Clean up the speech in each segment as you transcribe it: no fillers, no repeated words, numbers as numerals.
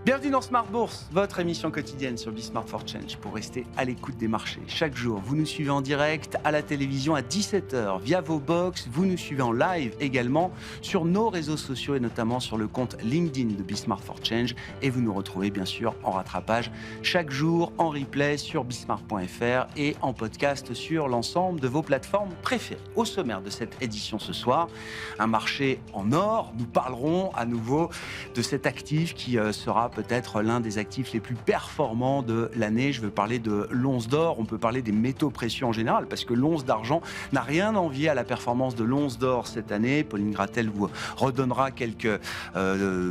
Bienvenue dans Smart Bourse, votre émission quotidienne sur Smart for Change pour rester à l'écoute des marchés. Chaque jour, vous nous suivez en direct à la télévision à 17h via vos box. Vous nous suivez en live également sur nos réseaux sociaux et notamment sur le compte LinkedIn de Smart for Change. Et vous nous retrouvez bien sûr en rattrapage chaque jour en replay sur bismart.fr et en podcast sur l'ensemble de vos plateformes préférées. Au sommaire de cette édition ce soir, un marché en or. Nous parlerons à nouveau de cet actif qui sera peut-être l'un des actifs les plus performants de l'année. Je veux parler de l'once d'or. On peut parler des métaux précieux en général parce que l'once d'argent n'a rien à envier à la performance de l'once d'or cette année. Pauline Gratel vous redonnera quelques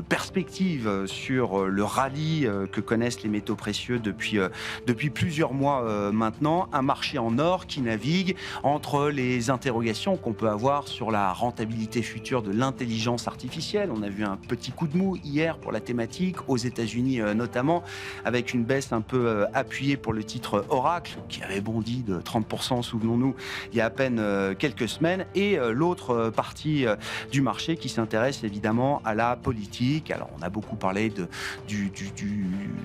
perspectives sur le rallye que connaissent les métaux précieux depuis plusieurs mois maintenant. Un marché en or qui navigue entre les interrogations qu'on peut avoir sur la rentabilité future de l'intelligence artificielle. On a vu un petit coup de mou hier pour la thématique, aux États-Unis notamment, avec une baisse un peu appuyée pour le titre Oracle, qui avait bondi de 30%, souvenons-nous, il y a à peine quelques semaines, et l'autre partie du marché qui s'intéresse évidemment à la politique. Alors, on a beaucoup parlé de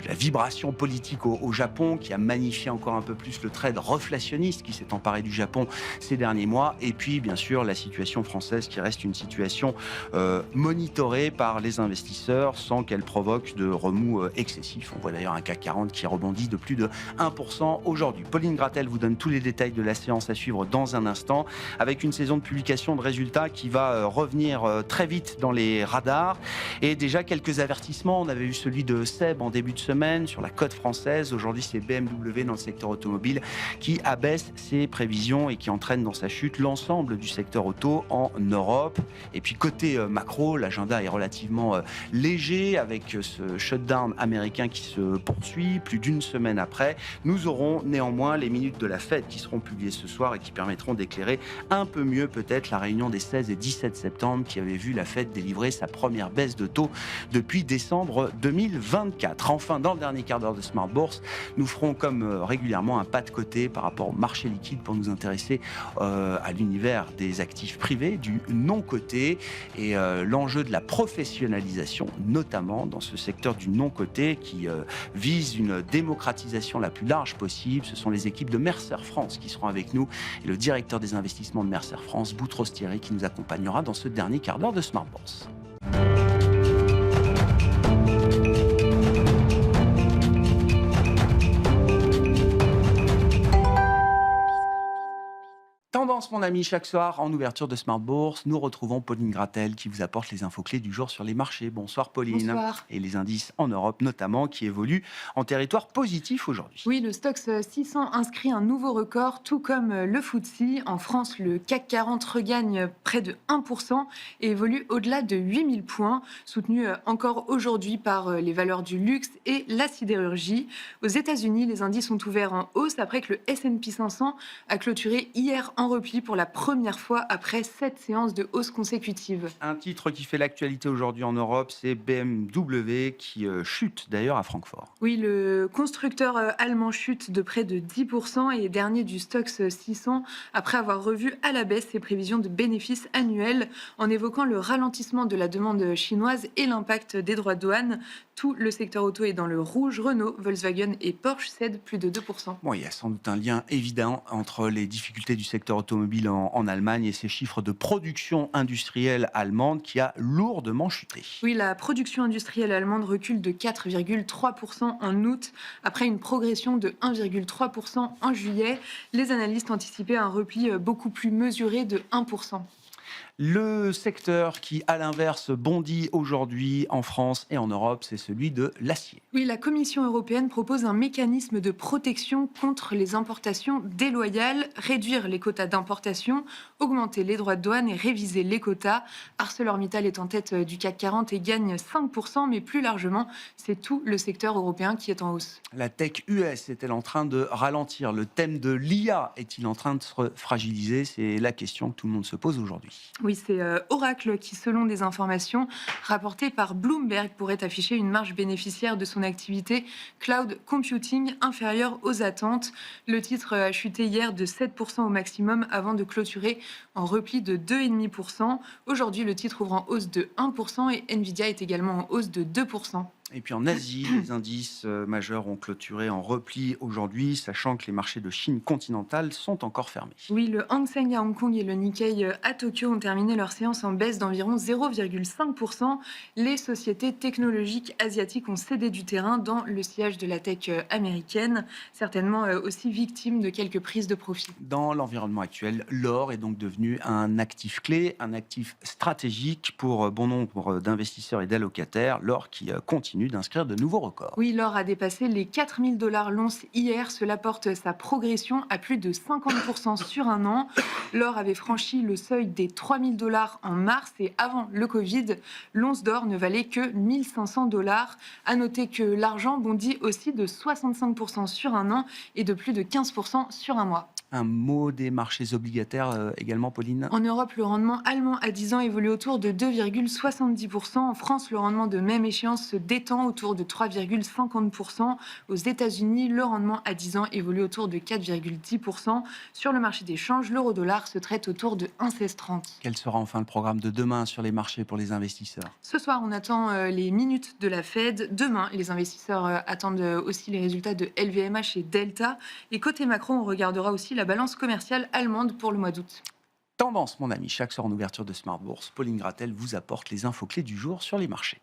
la vibration politique au Japon, qui a magnifié encore un peu plus le trade reflationniste qui s'est emparé du Japon ces derniers mois, et puis bien sûr la situation française qui reste une situation monitorée par les investisseurs sans qu'elle provoque de remous excessifs. On voit d'ailleurs un CAC 40 qui rebondit de plus de 1% aujourd'hui. Pauline Gratel vous donne tous les détails de la séance à suivre dans un instant, avec une saison de publication de résultats qui va revenir très vite dans les radars. Et déjà quelques avertissements. On avait eu celui de SEB en début de semaine sur la cote française. Aujourd'hui, c'est BMW dans le secteur automobile qui abaisse ses prévisions et qui entraîne dans sa chute l'ensemble du secteur auto en Europe. Et puis côté macro, l'agenda est relativement léger avec ce shutdown américain qui se poursuit plus d'une semaine après. Nous aurons néanmoins les minutes de la Fed qui seront publiées ce soir et qui permettront d'éclairer un peu mieux peut-être la réunion des 16 et 17 septembre qui avait vu la Fed délivrer sa première baisse de taux depuis décembre 2024. Enfin, dans le dernier quart d'heure de Smart Bourse, nous ferons comme régulièrement un pas de côté par rapport au marché liquide pour nous intéresser à l'univers des actifs privés, du non-coté et l'enjeu de la professionnalisation, notamment dans ce secteur du non-coté qui vise une démocratisation la plus large possible. Ce sont les équipes de Mercer France qui seront avec nous et le directeur des investissements de Mercer France, Boutros Thierry, qui nous accompagnera dans ce dernier quart d'heure de Smart Bourse. Tendance, mon ami, chaque soir, en ouverture de Smart Bourse, nous retrouvons Pauline Gratel qui vous apporte les infos clés du jour sur les marchés. Bonsoir Pauline. Bonsoir. Et les indices en Europe notamment qui évoluent en territoire positif aujourd'hui. Oui, le Stoxx 600 inscrit un nouveau record, tout comme le FTSE. En France, le CAC 40 regagne près de 1% et évolue au-delà de 8000 points, soutenu encore aujourd'hui par les valeurs du luxe et la sidérurgie. Aux États-Unis, les indices sont ouverts en hausse après que le S&P 500 a clôturé hier en repli pour la première fois après 7 séances de hausse consécutives. Un titre qui fait l'actualité aujourd'hui en Europe, c'est BMW qui chute d'ailleurs à Francfort. Oui, le constructeur allemand chute de près de 10% et est dernier du Stoxx 600 après avoir revu à la baisse ses prévisions de bénéfices annuels en évoquant le ralentissement de la demande chinoise et l'impact des droits de douane. Tout le secteur auto est dans le rouge. Renault, Volkswagen et Porsche cèdent plus de 2%. Bon, il y a sans doute un lien évident entre les difficultés du secteur automobile en Allemagne et ces chiffres de production industrielle allemande qui a lourdement chuté. Oui, la production industrielle allemande recule de 4,3% en août, après une progression de 1,3% en juillet. Les analystes anticipaient un repli beaucoup plus mesuré de 1%. Le secteur qui, à l'inverse, bondit aujourd'hui en France et en Europe, c'est celui de l'acier. Oui, la Commission européenne propose un mécanisme de protection contre les importations déloyales, réduire les quotas d'importation, augmenter les droits de douane et réviser les quotas. ArcelorMittal est en tête du CAC 40 et gagne 5%, mais plus largement, c'est tout le secteur européen qui est en hausse. La tech US est-elle en train de ralentir? Le thème de l'IA est-il en train de se fragiliser? C'est la question que tout le monde se pose aujourd'hui. Oui, c'est Oracle qui, selon des informations rapportées par Bloomberg, pourrait afficher une marge bénéficiaire de son activité cloud computing inférieure aux attentes. Le titre a chuté hier de 7% au maximum avant de clôturer en repli de 2,5%. Aujourd'hui, le titre ouvre en hausse de 1% et Nvidia est également en hausse de 2%. Et puis en Asie, les indices majeurs ont clôturé en repli aujourd'hui, sachant que les marchés de Chine continentale sont encore fermés. Oui, le Hang Seng à Hong Kong et le Nikkei à Tokyo ont terminé leur séance en baisse d'environ 0,5%. Les sociétés technologiques asiatiques ont cédé du terrain dans le sillage de la tech américaine, certainement aussi victime de quelques prises de profit. Dans l'environnement actuel, l'or est donc devenu un actif clé, un actif stratégique pour bon nombre d'investisseurs et d'allocataires, l'or qui continue d'inscrire de nouveaux records. Oui, l'or a dépassé les 4 000 $ l'once hier. Cela porte sa progression à plus de 50% sur un an. L'or avait franchi le seuil des 3 000 $ en mars et avant le Covid, l'once d'or ne valait que 1 500 $. À noter que l'argent bondit aussi de 65% sur un an et de plus de 15% sur un mois. Un mot des marchés obligataires également, Pauline. En Europe, le rendement allemand à 10 ans évolue autour de 2,70%. En France, le rendement de même échéance se détend autour de 3,50%. Aux États-Unis, le rendement à 10 ans évolue autour de 4,10%. Sur le marché des changes, l'euro-dollar se traite autour de 1,1630. Quel sera enfin le programme de demain sur les marchés pour les investisseurs? Ce soir, on attend les minutes de la Fed. Demain, les investisseurs attendent aussi les résultats de LVMH et Delta. Et côté macro, on regardera aussi la balance commerciale allemande pour le mois d'août. Tendance, mon ami, chaque soir en ouverture de Smart Bourse, Pauline Gratel vous apporte les infos clés du jour sur les marchés.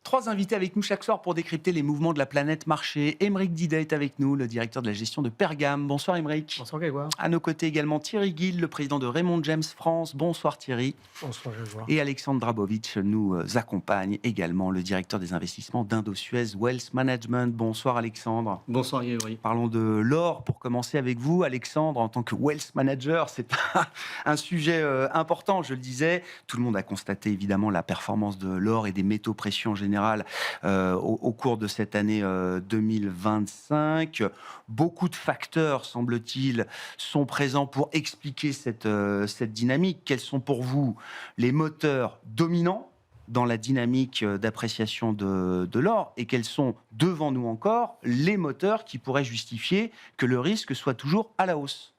Trois invités avec nous chaque soir pour décrypter les mouvements de la planète marché. Aymeric Didet est avec nous, le directeur de la gestion de Pergame. Bonsoir Aymeric. Bonsoir Grégoire. À nos côtés également Thierry Guil, le président de Raymond James France. Bonsoir Thierry. Bonsoir Grégoire. Et Alexandre Drabovic nous accompagne également, le directeur des investissements d'Indosuez Wealth Management. Bonsoir Alexandre. Bonsoir Grégoire. Parlons de l'or pour commencer avec vous. Alexandre, en tant que Wealth Manager, c'est un sujet important, je le disais. Tout le monde a constaté évidemment la performance de l'or et des métaux précieux en général au cours de cette année 2025. Beaucoup de facteurs, semble-t-il, sont présents pour expliquer cette dynamique. Quels sont pour vous les moteurs dominants dans la dynamique d'appréciation de l'or et quels sont, devant nous encore, les moteurs qui pourraient justifier que le risque soit toujours à la hausse?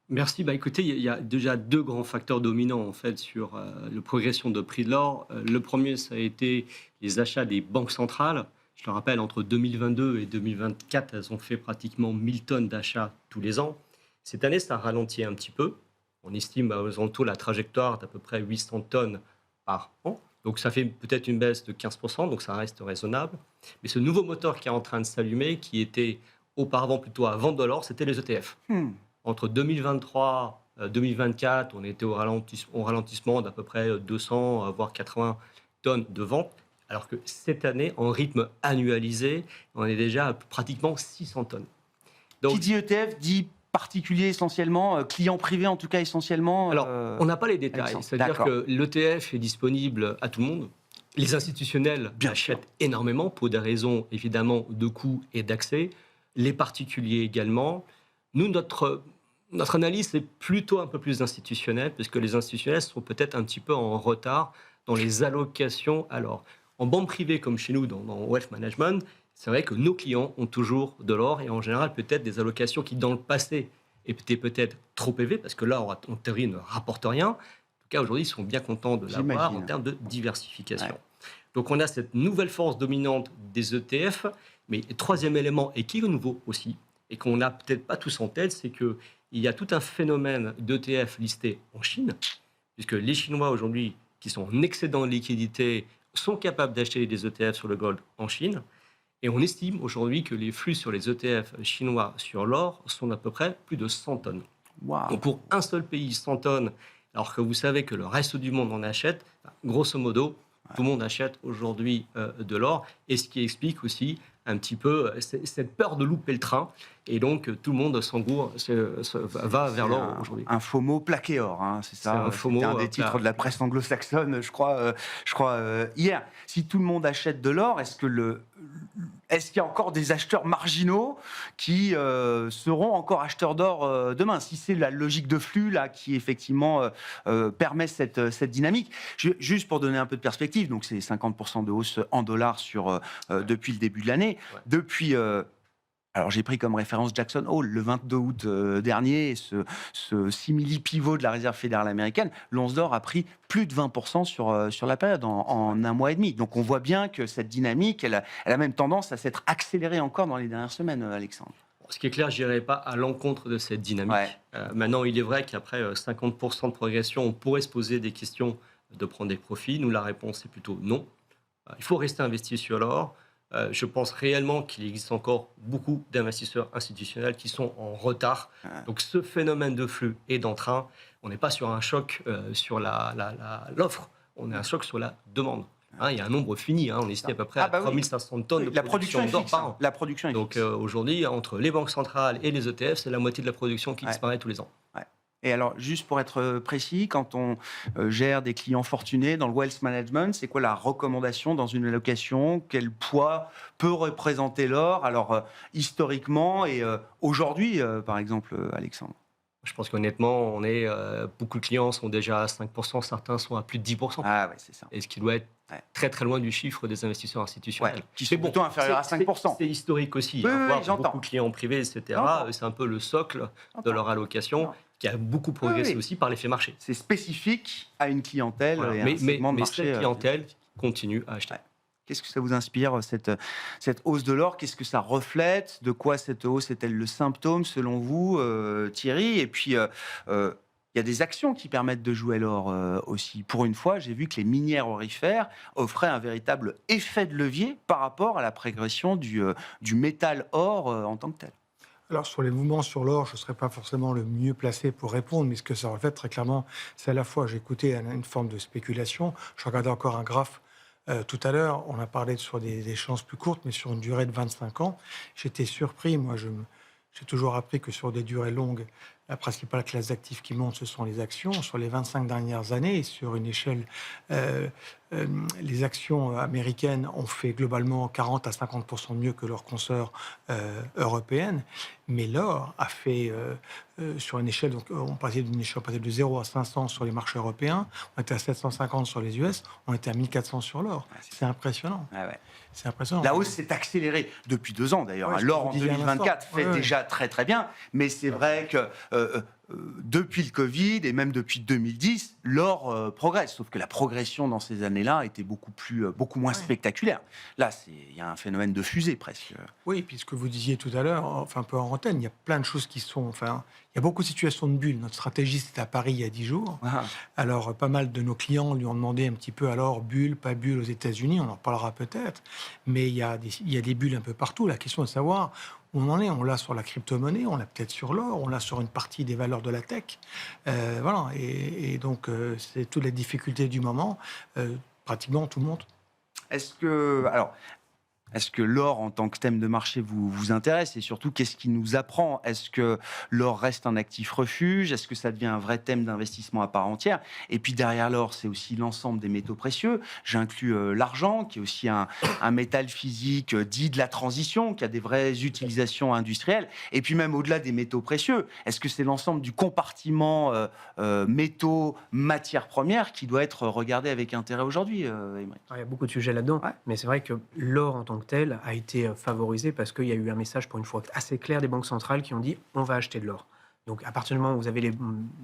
Merci. Écoutez, il y a déjà deux grands facteurs dominants en fait sur la progression de prix de l'or. Le premier, ça a été les achats des banques centrales. Je le rappelle, entre 2022 et 2024, elles ont fait pratiquement 1000 tonnes d'achats tous les ans. Cette année, ça ralentit un petit peu. On estime aux alentours la trajectoire d'à peu près 800 tonnes par an. Donc ça fait peut-être une baisse de 15%, donc ça reste raisonnable. Mais ce nouveau moteur qui est en train de s'allumer, qui était auparavant plutôt à vendre de l'or, c'était les ETF. Entre 2023 et 2024, on était au ralentissement d'à peu près 200, voire 80 tonnes de vente, alors que cette année, en rythme annualisé, on est déjà à pratiquement 600 tonnes. Donc, qui dit ETF dit particulier essentiellement, client privé en tout cas essentiellement. Alors, on n'a pas les détails, c'est-à-dire que l'ETF est disponible à tout le monde. Les institutionnels achètent énormément pour des raisons évidemment de coût et d'accès, les particuliers également. Nous, notre analyse est plutôt un peu plus institutionnelle, puisque les institutionnels sont peut-être un petit peu en retard dans les allocations. Alors, en banque privée comme chez nous, dans Wealth Management, c'est vrai que nos clients ont toujours de l'or et en général peut-être des allocations qui, dans le passé, étaient peut-être trop élevées, parce que l'or, en théorie, ne rapporte rien. En tout cas, aujourd'hui, ils sont bien contents de l'avoir en termes de diversification. Ouais. Donc, on a cette nouvelle force dominante des ETF, mais le troisième élément, et qui est nouveau aussi, et qu'on n'a peut-être pas tous en tête, c'est qu'il y a tout un phénomène d'ETF listés en Chine, puisque les Chinois aujourd'hui, qui sont en excédent de liquidité, sont capables d'acheter des ETF sur le gold en Chine. Et on estime aujourd'hui que les flux sur les ETF chinois sur l'or sont d'à peu près plus de 100 tonnes. Wow. Donc pour un seul pays, 100 tonnes, alors que vous savez que le reste du monde en achète, grosso modo, tout le monde achète aujourd'hui de l'or, et ce qui explique aussi un petit peu cette peur de louper le train, et donc tout le monde va vers l'or aujourd'hui. Un FOMO plaqué or, hein, c'est ça. C'était un des titres de la presse anglo-saxonne, je crois hier. Si tout le monde achète de l'or, est-ce qu'il y a encore des acheteurs marginaux qui seront encore acheteurs d'or demain? Si c'est la logique de flux là qui effectivement permet cette dynamique. Juste pour donner un peu de perspective, donc c'est 50% de hausse en dollars depuis le début de l'année. Ouais. Depuis Alors, j'ai pris comme référence Jackson Hole, le 22 août dernier, ce simili-pivot de la Réserve fédérale américaine. L'once d'or a pris plus de 20% sur la période, en un mois et demi. Donc, on voit bien que cette dynamique, elle a même tendance à s'être accélérée encore dans les dernières semaines, Alexandre. Ce qui est clair, je n'irai pas à l'encontre de cette dynamique. Ouais. Maintenant, il est vrai qu'après 50% de progression, on pourrait se poser des questions de prendre des profits. Nous, la réponse est plutôt non. Il faut rester investi sur l'or. Je pense réellement qu'il existe encore beaucoup d'investisseurs institutionnels qui sont en retard. Donc ce phénomène de flux et d'entrain, on n'est pas sur un choc sur l'offre, on est un choc sur la demande. Il y a un nombre fini, on est à peu près à 3500 tonnes de production d'or par an. La production est Donc aujourd'hui, entre les banques centrales et les ETF, c'est la moitié de la production qui disparaît tous les ans. Et alors, juste pour être précis, quand on gère des clients fortunés dans le wealth management, c'est quoi la recommandation dans une allocation? Quel poids peut représenter l'or? Alors, historiquement et aujourd'hui, par exemple, Alexandre? Je pense qu'honnêtement, beaucoup de clients sont déjà à 5%, certains sont à plus de 10%. Ah ouais, c'est ça. Et ce qui doit être très très loin du chiffre des investisseurs institutionnels. Qui sont plutôt inférieurs à 5%. C'est historique aussi. Beaucoup de clients privés, etc. C'est un peu le socle de leur allocation qui a beaucoup progressé aussi par l'effet marché. C'est spécifique à une clientèle et à un segment de marché. Mais cette clientèle continue à acheter. Qu'est-ce que ça vous inspire, cette hausse de l'or? Qu'est-ce que ça reflète? De quoi cette hausse est-elle le symptôme, selon vous, Thierry? Et puis, il y a des actions qui permettent de jouer l'or aussi. Pour une fois, j'ai vu que les minières aurifères offraient un véritable effet de levier par rapport à la progression du métal or en tant que tel. Alors, sur les mouvements sur l'or, je ne serais pas forcément le mieux placé pour répondre, mais ce que ça reflète très clairement, c'est à la fois, j'ai écouté une forme de spéculation. Je regardais encore un graphe tout à l'heure, on a parlé sur des échéances plus courtes, mais sur une durée de 25 ans. J'étais surpris, moi, j'ai toujours appris que sur des durées longues, la principale classe d'actifs qui monte, ce sont les actions. Sur les 25 dernières années, et sur une échelle, les actions américaines ont fait globalement 40 à 50% mieux que leurs consoeurs européennes. Mais l'or a fait, sur une échelle, donc on passait d'une échelle de 0 à 500 sur les marchés européens, on était à 750 sur les US, on était à 1400 sur l'or. C'est impressionnant. C'est impressionnant. La hausse s'est accélérée depuis 2 ans d'ailleurs. L'or en 2024 fait déjà très très bien, mais c'est vrai que depuis le Covid et même depuis 2010, l'or progresse. Sauf que la progression dans ces années-là était beaucoup moins spectaculaire. Là, il y a un phénomène de fusée presque. Oui, puis ce que vous disiez tout à l'heure, enfin un peu en antenne, il y a plein de choses qui sont... il y a beaucoup de situations de bulles. Notre stratégiste était à Paris il y a 10 jours. Alors, pas mal de nos clients lui ont demandé un petit peu, alors, bulle, pas bulle aux États-Unis, on en reparlera peut-être. Mais il y a des bulles un peu partout. La question est de savoir où on en est. On l'a sur la crypto-monnaie, on l'a peut-être sur l'or, on l'a sur une partie des valeurs de la tech. Voilà. Et donc, c'est toutes les difficultés du moment. Pratiquement tout monte. Est-ce que l'or en tant que thème de marché vous intéresse? Et surtout, qu'est-ce qui nous apprend? Est-ce que l'or reste un actif refuge? Est-ce que ça devient un vrai thème d'investissement à part entière? Et puis derrière l'or, c'est aussi l'ensemble des métaux précieux. J'inclus l'argent, qui est aussi un métal physique dit de la transition, qui a des vraies utilisations industrielles. Et puis même au-delà des métaux précieux, est-ce que c'est l'ensemble du compartiment métaux, matières premières qui doit être regardé avec intérêt aujourd'hui, Aymeric? Il y a beaucoup de sujets là-dedans, mais c'est vrai que l'or en tant que tel a été favorisé parce qu'il y a eu un message pour une fois assez clair des banques centrales qui ont dit on va acheter de l'or. Donc à partir du moment où vous avez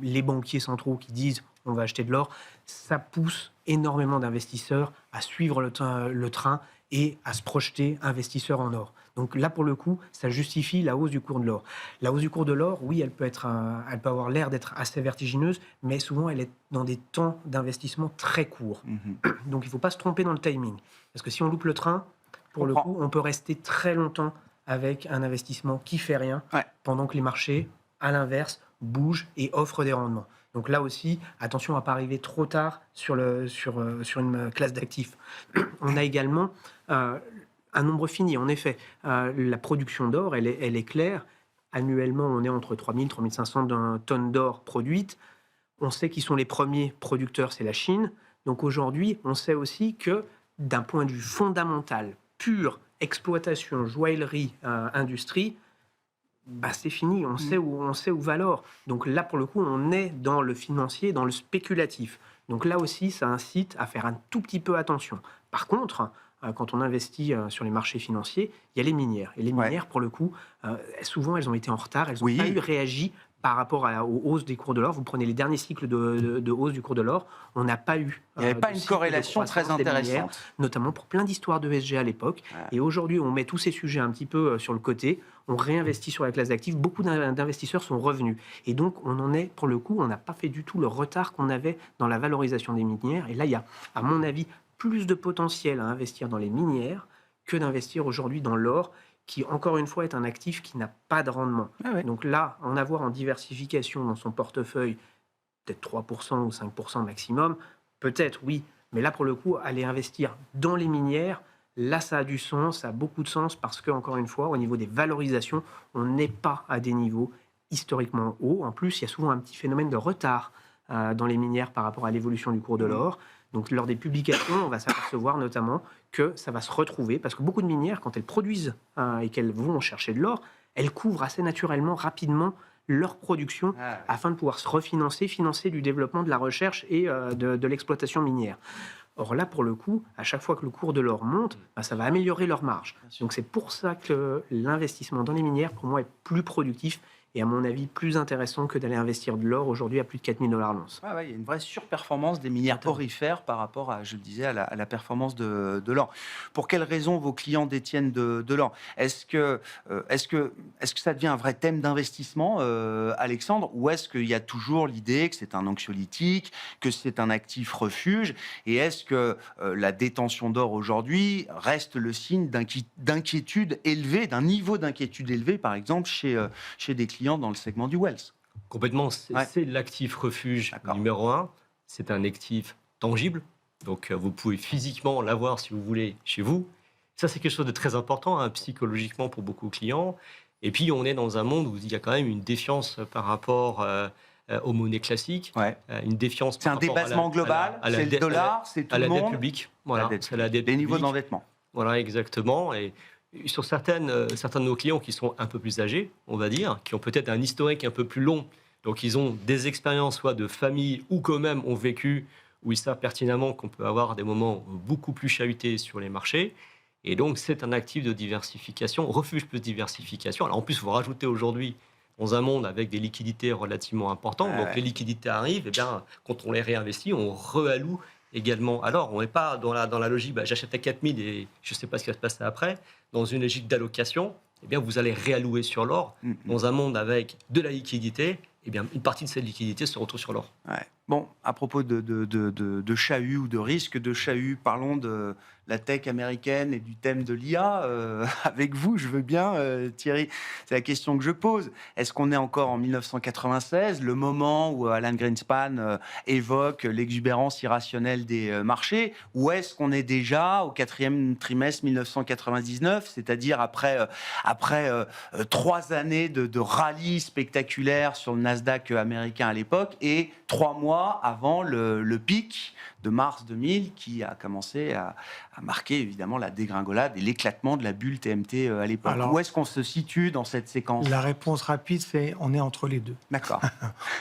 les banquiers centraux qui disent on va acheter de l'or, ça pousse énormément d'investisseurs à suivre le train et à se projeter investisseurs en or. Donc là, pour le coup, ça justifie la hausse du cours de l'or. La hausse du cours de l'or, oui, elle peut avoir l'air d'être assez vertigineuse, mais souvent, elle est dans des temps d'investissement très courts. Donc il ne faut pas se tromper dans le timing. Parce que si on loupe le train, pour le coup, on peut rester très longtemps avec un investissement qui ne fait rien, pendant que les marchés, à l'inverse, bougent et offrent des rendements. Donc là aussi, attention à ne pas arriver trop tard sur une classe d'actifs. On a également un nombre fini, en effet. La production d'or, elle est claire. Annuellement, on est entre 3000 et 3500 tonnes d'or produites. On sait qui sont les premiers producteurs, c'est la Chine. Donc aujourd'hui, on sait aussi que d'un point de vue fondamental, pure exploitation, joaillerie, industrie, c'est fini, on sait où va l'or. Donc là, pour le coup, on est dans le financier, dans le spéculatif. Donc là aussi, ça incite à faire un tout petit peu attention. Par contre, quand on investit sur les marchés financiers, il y a les minières. Et les minières, pour le coup, souvent, elles ont été en retard, elles n'ont pas eu réagi par rapport aux hausses des cours de l'or. Vous prenez les derniers cycles de hausse du cours de l'or, on n'a pas eu... Il n'y avait pas une corrélation très intéressante. Minières, notamment pour plein d'histoires d'ESG à l'époque. Ouais. Et aujourd'hui, on met tous ces sujets un petit peu sur le côté, on réinvestit sur la classe d'actifs, beaucoup d'investisseurs sont revenus. Et donc, on en est, pour le coup, on n'a pas fait du tout le retard qu'on avait dans la valorisation des minières. Et là, il y a, à mon avis, plus de potentiel à investir dans les minières que d'investir aujourd'hui dans l'or, qui, encore une fois, est un actif qui n'a pas de rendement. Donc là, en avoir en diversification dans son portefeuille, peut-être 3% ou 5% maximum, peut-être, oui. Mais là, pour le coup, aller investir dans les minières, là, ça a du sens, ça a beaucoup de sens, parce que, encore une fois, au niveau des valorisations, on n'est pas à des niveaux historiquement hauts. En plus, il y a souvent un petit phénomène de retard dans les minières par rapport à l'évolution du cours de l'or. Donc, lors des publications, on va s'apercevoir notamment que ça va se retrouver, parce que beaucoup de minières, quand elles produisent et qu'elles vont chercher de l'or, elles couvrent assez naturellement, rapidement, leur production afin de pouvoir se refinancer, financer du développement de la recherche et de l'exploitation minière. Or là, pour le coup, à chaque fois que le cours de l'or monte, ça va améliorer leur marge. Donc, c'est pour ça que l'investissement dans les minières, pour moi, est plus productif et à mon avis plus intéressant que d'aller investir de l'or aujourd'hui à plus de 4 000 $ l'once. Il y a une vraie surperformance des minières orifères par rapport à, je le disais, à la performance de l'or. Pour quelles raisons vos clients détiennent de l'or ? Est-ce que ça devient un vrai thème d'investissement, Alexandre, ou est-ce qu'il y a toujours l'idée que c'est un anxiolytique, que c'est un actif refuge, et est-ce que la détention d'or aujourd'hui reste le signe d'inquiétude élevée, d'un niveau d'inquiétude élevé, par exemple, chez des clients dans le segment du wealth? Complètement, c'est l'actif refuge numéro 1. C'est un actif tangible, donc vous pouvez physiquement l'avoir si vous voulez chez vous. Ça, c'est quelque chose de très important psychologiquement pour beaucoup de clients. Et puis, on est dans un monde où il y a quand même une défiance par rapport aux monnaies classiques, une défiance. C'est un dépassement global, c'est le dollar, c'est tout le monde. À la dette publique, voilà, c'est la dette les publique. niveaux d'endettement. Voilà, exactement. Et sur certains de nos clients qui sont un peu plus âgés, on va dire, qui ont peut-être un historique un peu plus long, donc ils ont des expériences soit de famille ou quand même ont vécu, où ils savent pertinemment qu'on peut avoir des moments beaucoup plus chahutés sur les marchés. Et donc, c'est un actif de diversification, refuge plus diversification. Alors en plus, il faut rajouter aujourd'hui, dans un monde avec des liquidités relativement importantes, donc les liquidités arrivent, et bien, quand on les réinvestit, on réalloue également. Alors, on n'est pas dans la logique, j'achète à 4 000 et je ne sais pas ce qui va se passer après. Dans une logique d'allocation, eh bien, vous allez réallouer sur l'or. Dans un monde avec de la liquidité, eh bien, une partie de cette liquidité se retrouve sur l'or. Bon, à propos de chahut ou de risque de chahut, parlons de la tech américaine et du thème de l'IA. Avec vous, je veux bien, Thierry, c'est la question que je pose. Est-ce qu'on est encore en 1996, le moment où Alan Greenspan évoque l'exubérance irrationnelle des marchés, ou est-ce qu'on est déjà au 4e trimestre 1999, c'est-à-dire après 3 années de rallye spectaculaire sur le Nasdaq américain à l'époque et 3 mois avant le pic de mars 2000 qui a commencé à marquer évidemment la dégringolade et l'éclatement de la bulle TMT à l'époque. Alors, où est-ce qu'on se situe dans cette séquence ? La réponse rapide, c'est on est entre les deux. D'accord.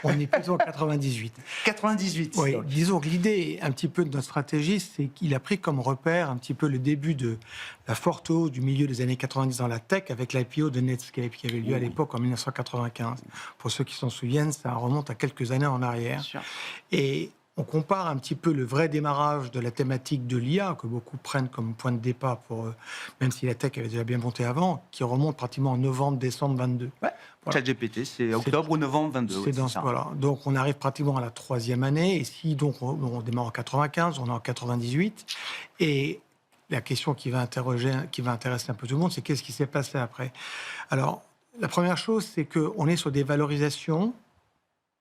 On est plutôt en 98. 98. Oui, disons que l'idée un petit peu de notre stratégie, c'est qu'il a pris comme repère un petit peu le début de la forte hausse du milieu des années 90 dans la tech avec l'IPO de Netscape qui avait lieu à l'époque en 1995. Pour ceux qui s'en souviennent, ça remonte à quelques années en arrière. Et on compare un petit peu le vrai démarrage de la thématique de l'IA, que beaucoup prennent comme point de départ, même si la tech avait déjà bien monté avant, qui remonte pratiquement en novembre-décembre 22. Voilà. ChatGPT, c'est octobre ou novembre 22. C'est dans ce voilà. Donc on arrive pratiquement à la 3e année, et si donc on démarre en 95, on est en 98, et la question qui va intéresser un peu tout le monde, c'est qu'est-ce qui s'est passé après ? Alors, la première chose, c'est qu'on est sur des valorisations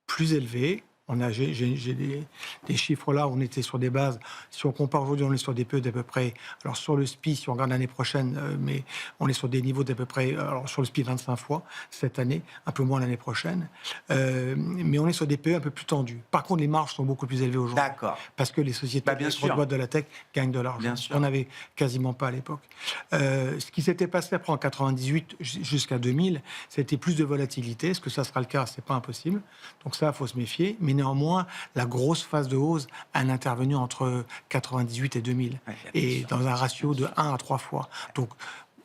plus élevées. J'ai des chiffres là où on était sur des bases. Si on compare aujourd'hui, on est sur des PE d'à peu près. Alors sur le SPI, si on regarde l'année prochaine, mais on est sur des niveaux d'à peu près. Alors sur le SPI, 25 fois cette année, un peu moins l'année prochaine. Mais on est sur des PE un peu plus tendus. Par contre, les marges sont beaucoup plus élevées aujourd'hui. D'accord. Parce que les sociétés les grosses boîtes de la tech gagnent de l'argent. On n'avait quasiment pas à l'époque. Ce qui s'était passé après en 98 jusqu'à 2000, c'était plus de volatilité. Est-ce que ça sera le cas ? C'est pas impossible. Donc ça, il faut se méfier. Mais néanmoins, la grosse phase de hausse, elle est intervenue entre 98 et 2000, et dans un ratio de 1 à 3 fois. Donc,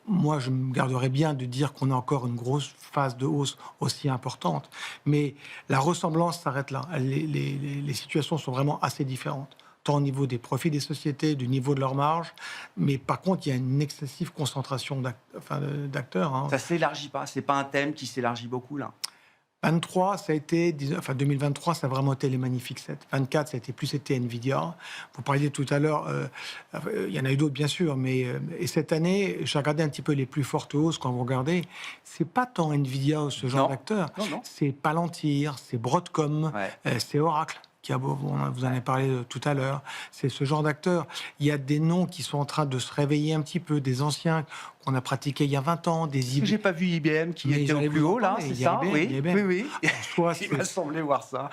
moi, je me garderais bien de dire qu'on a encore une grosse phase de hausse aussi importante. Mais la ressemblance s'arrête là. Les situations sont vraiment assez différentes, tant au niveau des profits des sociétés, du niveau de leur marge. Mais par contre, il y a une excessive concentration d'acteurs. Hein. Ça ne s'élargit pas. Ce n'est pas un thème qui s'élargit beaucoup, là. 2023, ça a été, 2023, ça a vraiment été les magnifiques 7. 24, ça a été plus été Nvidia. Vous parliez tout à l'heure, il y en a eu d'autres bien sûr, mais et cette année, j'ai regardé un petit peu les plus fortes hausses quand vous regardez. C'est pas tant Nvidia ou ce genre d'acteur, c'est Palantir, c'est Broadcom, c'est Oracle. Vous en avez parlé tout à l'heure. C'est ce genre d'acteurs. Il y a des noms qui sont en train de se réveiller un petit peu, des anciens qu'on a pratiqués il y a 20 ans, des IBM. J'ai pas vu IBM qui était au plus haut, là, c'est ça? Oui. Soit il m'a semblé voir ça.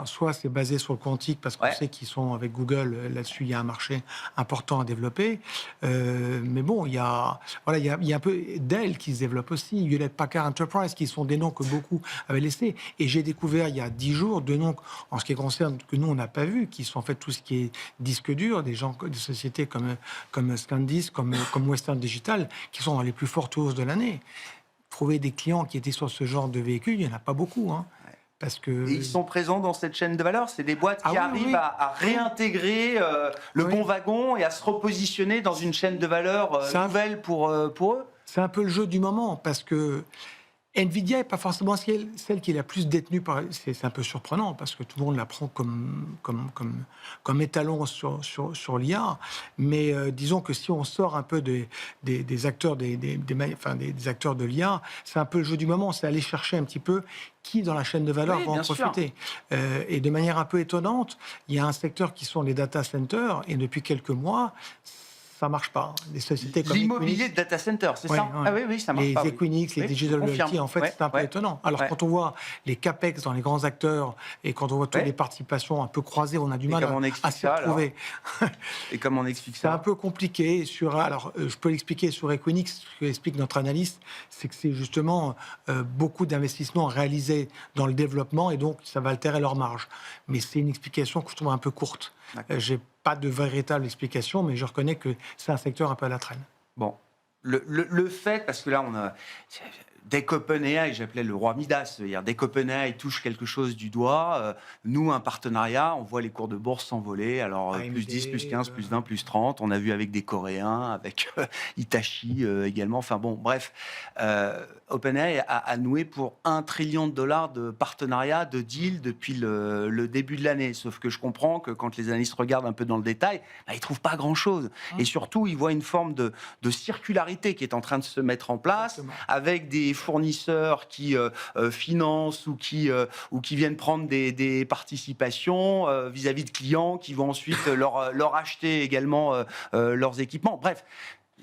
Soit c'est basé sur le quantique, parce qu'on sait qu'ils sont avec Google, là-dessus, il y a un marché important à développer. Mais bon, il y a un peu Dell qui se développe aussi, Hewlett-Packard Enterprise, qui sont des noms que beaucoup avaient laissés. Et j'ai découvert il y a 10 jours deux noms, en ce qui concerne, que nous, on n'a pas vu, qui sont en fait tout ce qui est disque dur, des sociétés comme ScanDisk, comme Western Digital, qui sont dans les plus fortes hausses de l'année. Trouver des clients qui étaient sur ce genre de véhicule, il n'y en a pas beaucoup. Hein, parce que... Et ils sont présents dans cette chaîne de valeur. C'est des boîtes qui arrivent à réintégrer le bon wagon et à se repositionner dans une chaîne de valeur nouvelle pour eux. C'est un peu le jeu du moment, parce que Nvidia n'est pas forcément celle qui est la plus détenue par... C'est un peu surprenant, parce que tout le monde la prend comme étalon sur l'IA. Mais disons que si on sort un peu des acteurs, des acteurs de l'IA, c'est un peu le jeu du moment. C'est aller chercher un petit peu qui, dans la chaîne de valeur, va en profiter. Et de manière un peu étonnante, il y a un secteur qui sont les data centers, et depuis quelques mois... ça marche pas. Les sociétés comme l'immobilier de data center, c'est ça? Ah oui, ça marche pas. Les Equinix, les Digital Realty, en fait, c'est un peu étonnant. Alors, quand on voit les capex dans les grands acteurs et quand on voit toutes les participations un peu croisées, on a du mal à s'y retrouver. Et comment on explique ça? C'est un peu compliqué. Alors, je peux l'expliquer sur Equinix. Ce que explique notre analyste, c'est que c'est justement beaucoup d'investissements réalisés dans le développement, et donc ça va altérer leur marge. Mais c'est une explication que je trouve un peu courte. J'ai pas de véritable explication, mais je reconnais que c'est un secteur un peu à la traîne. Bon, le fait, parce que là, on a... Dès qu'OpenAI, j'appelais le roi Midas, c'est-à-dire dès qu'OpenAI touche quelque chose du doigt, nous, un partenariat, on voit les cours de bourse s'envoler, alors AMD, plus 10, plus 15, plus 20, plus 30, on a vu avec des Coréens, avec Hitachi également, enfin bon, bref, OpenAI a noué pour $1 trillion de partenariat, de deal depuis le début de l'année, sauf que je comprends que quand les analystes regardent un peu dans le détail, ils ne trouvent pas grand-chose, et surtout, ils voient une forme de circularité qui est en train de se mettre en place, avec des fournisseurs qui financent ou qui viennent prendre des participations vis-à-vis de clients qui vont ensuite leur acheter également leurs équipements. Bref,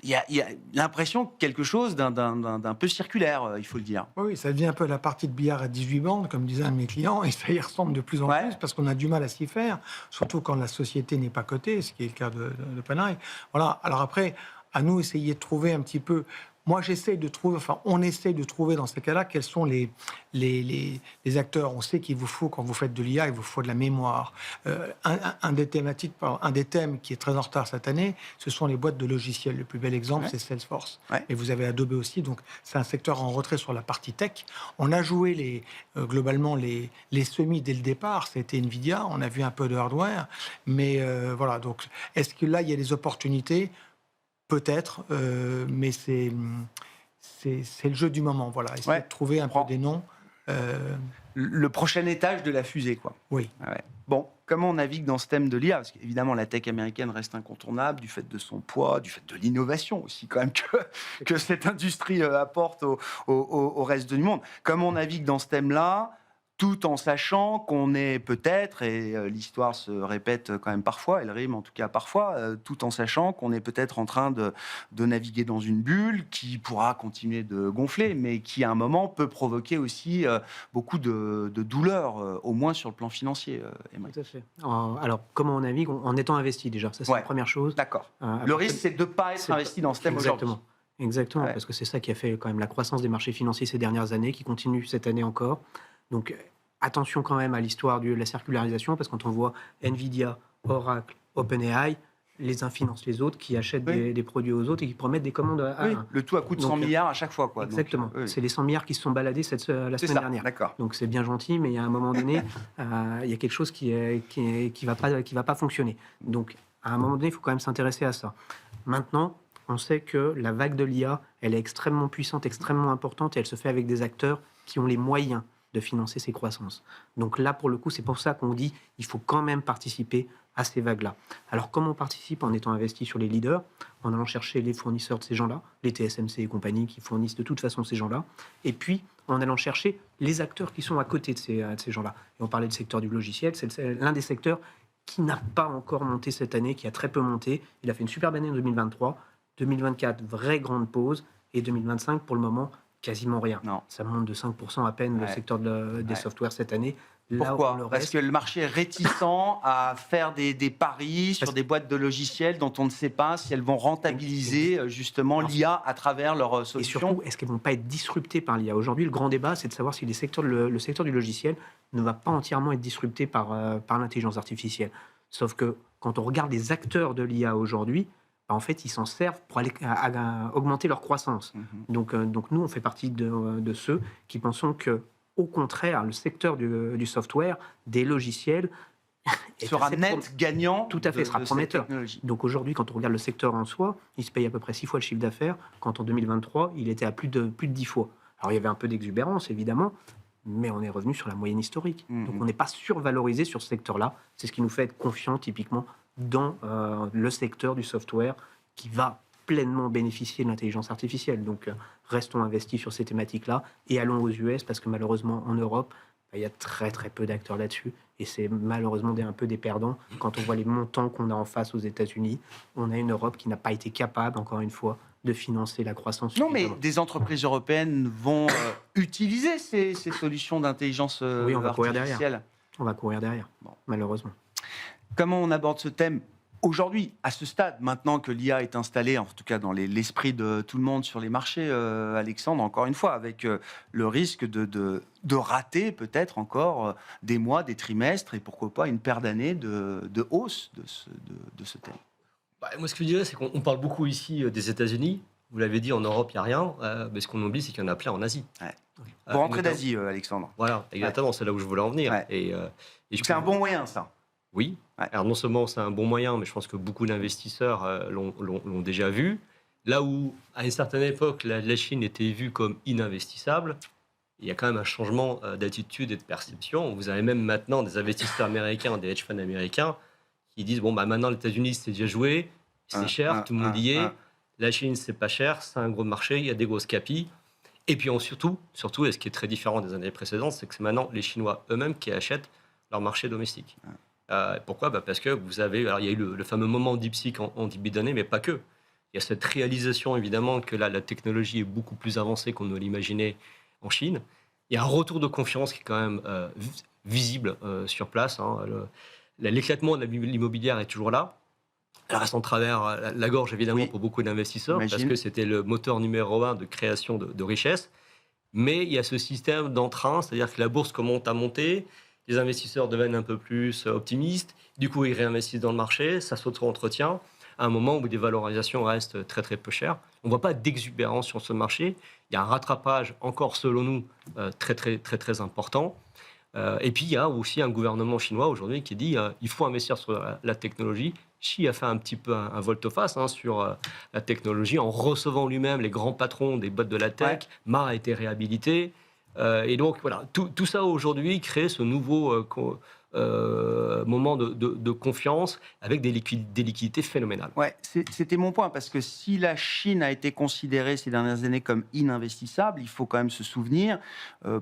il y a l'impression que quelque chose d'un peu circulaire, il faut le dire. Oui, ça devient un peu la partie de billard à 18 bandes, comme disait un de mes clients, et ça y ressemble de plus en plus, parce qu'on a du mal à s'y faire, surtout quand la société n'est pas cotée, ce qui est le cas de OpenAI. Voilà. Alors après, à nous essayer de trouver un petit peu... Moi, on essaye de trouver dans ces cas-là quels sont les acteurs. On sait qu'il vous faut, quand vous faites de l'IA, il vous faut de la mémoire. Un des thèmes qui est très en retard cette année, ce sont les boîtes de logiciels. Le plus bel exemple, c'est Salesforce. Et vous avez Adobe aussi, donc c'est un secteur en retrait sur la partie tech. On a joué globalement les semis dès le départ, c'était Nvidia, on a vu un peu de hardware, mais voilà, donc est-ce que là, il y a des opportunités ? Peut-être, mais c'est le jeu du moment. Voilà, essayer de trouver un peu des noms. Le prochain étage de la fusée, quoi. Oui. Bon, comment on navigue dans ce thème de l'IA? Parce qu'évidemment, la tech américaine reste incontournable du fait de son poids, du fait de l'innovation aussi, quand même, que cette industrie apporte au reste du monde. Comment on navigue dans ce thème-là, tout en sachant qu'on est peut-être, et l'histoire se répète quand même parfois, elle rime en tout cas parfois, tout en sachant qu'on est peut-être en train de naviguer dans une bulle qui pourra continuer de gonfler, mais qui à un moment peut provoquer aussi beaucoup de douleurs, au moins sur le plan financier. Tout à fait. Alors, comment on navigue? En étant investi déjà, ça c'est la première chose. D'accord. Le risque, c'est de ne pas être investi dans ce thème aujourd'hui. Exactement, parce que c'est ça qui a fait quand même la croissance des marchés financiers ces dernières années, qui continue cette année encore. Donc, attention quand même à l'histoire de la circularisation, parce que quand on voit Nvidia, Oracle, OpenAI, les uns financent les autres, qui achètent des produits aux autres et qui promettent des commandes à un. Le tout à coût de 100 milliards à chaque fois. Quoi. Exactement. Donc, c'est les 100 milliards qui se sont baladés la semaine dernière. D'accord. Donc c'est bien gentil, mais il y a un moment donné, il y a quelque chose qui va pas fonctionner. Donc à un moment donné, il faut quand même s'intéresser à ça. Maintenant, on sait que la vague de l'IA, elle est extrêmement puissante, extrêmement importante, et elle se fait avec des acteurs qui ont les moyens de financer ces croissances. Donc là, pour le coup, c'est pour ça qu'on dit il faut quand même participer à ces vagues-là. Alors, comment on participe? En étant investi sur les leaders, en allant chercher les fournisseurs de ces gens-là, les TSMC et compagnie qui fournissent de toute façon ces gens-là, et puis en allant chercher les acteurs qui sont à côté de ces gens-là. Et on parlait du secteur du logiciel, c'est l'un des secteurs qui n'a pas encore monté cette année, qui a très peu monté. Il a fait une superbe année en 2023. 2024, vraie grande pause. Et 2025, pour le moment, quasiment rien. Non. Ça monte de 5% à peine le secteur des softwares cette année. Pourquoi? Parce que le marché est réticent à faire des paris sur des boîtes de logiciels dont on ne sait pas si elles vont rentabiliser justement l'IA à travers leurs solutions. Et surtout, est-ce qu'elles ne vont pas être disruptées par l'IA? Aujourd'hui, le grand débat, c'est de savoir si le secteur du logiciel ne va pas entièrement être disrupté par l'intelligence artificielle. Sauf que quand on regarde les acteurs de l'IA aujourd'hui, en fait, ils s'en servent pour aller à augmenter leur croissance. Donc nous, on fait partie de ceux qui pensons que, au contraire, le secteur du software, des logiciels, sera net gagnant. Tout à fait, sera prometteur. Donc aujourd'hui, quand on regarde le secteur en soi, il se paye à peu près 6 fois le chiffre d'affaires, quand en 2023, il était à plus de 10 fois. Alors il y avait un peu d'exubérance, évidemment, mais on est revenu sur la moyenne historique. Donc on n'est pas survalorisé sur ce secteur-là. C'est ce qui nous fait être confiants, typiquement, dans le secteur du software qui va pleinement bénéficier de l'intelligence artificielle. Donc, restons investis sur ces thématiques-là et allons aux US parce que malheureusement, en Europe, il y a très très peu d'acteurs là-dessus et c'est malheureusement un peu des perdants. Quand on voit les montants qu'on a en face aux États-Unis, on a une Europe qui n'a pas été capable, encore une fois, de financer la croissance. Non, mais des entreprises européennes vont utiliser ces solutions d'intelligence artificielle. Oui, on va courir derrière. On va courir derrière, malheureusement. Comment on aborde ce thème aujourd'hui, à ce stade, maintenant que l'IA est installée, en tout cas dans l'esprit de tout le monde sur les marchés, Alexandre, encore une fois, avec le risque de rater peut-être encore des mois, des trimestres et pourquoi pas une paire d'années de hausse de ce thème? Moi, ce que je dirais, c'est qu'on parle beaucoup ici des États-Unis. Vous l'avez dit, en Europe, il n'y a rien. Mais ce qu'on oublie, c'est qu'il y en a plein en Asie. Ouais. Pour rentrer d'Asie, Alexandre. Voilà, exactement, c'est là où je voulais en venir. Ouais. Et c'est un bon moyen, ça. Oui. Ouais. Alors non seulement c'est un bon moyen, mais je pense que beaucoup d'investisseurs l'ont déjà vu. Là où, à une certaine époque, la Chine était vue comme ininvestissable, il y a quand même un changement d'attitude et de perception. Vous avez même maintenant des investisseurs américains, des hedge funds américains, qui disent, bon, maintenant les États-Unis, c'est déjà joué, c'est cher, tout le monde y est. La Chine, c'est pas cher, c'est un gros marché, il y a des grosses capis. Et puis surtout, et ce qui est très différent des années précédentes, c'est que c'est maintenant les Chinois eux-mêmes qui achètent leur marché domestique. Pourquoi? Parce que vous avez, alors il y a eu le fameux moment DeepSeek en début d'année, mais pas que. Il y a cette réalisation évidemment que là, la technologie est beaucoup plus avancée qu'on ne l'imaginait en Chine. Il y a un retour de confiance qui est quand même visible sur place. L'éclatement de l'immobilière est toujours là. Elle reste en travers la gorge évidemment pour beaucoup d'investisseurs parce que c'était le moteur numéro 1 de création de richesse. Mais il y a ce système d'entrain, c'est-à-dire que la bourse commence à monter. Les investisseurs deviennent un peu plus optimistes. Du coup, ils réinvestissent dans le marché. Ça s'auto-entretient à un moment où des valorisations restent très, très peu chères. On ne voit pas d'exubérance sur ce marché. Il y a un rattrapage encore, selon nous, très, très, très, très important. Et puis, il y a aussi un gouvernement chinois aujourd'hui qui dit il faut investir sur la technologie. Xi a fait un petit peu un volte-face sur la technologie en recevant lui-même les grands patrons des boîtes de la tech. Ma a été réhabilité. Et donc, voilà, tout ça aujourd'hui crée ce nouveau moment de confiance avec des liquidités phénoménales. Ouais, c'était mon point, parce que si la Chine a été considérée ces dernières années comme ininvestissable, il faut quand même se souvenir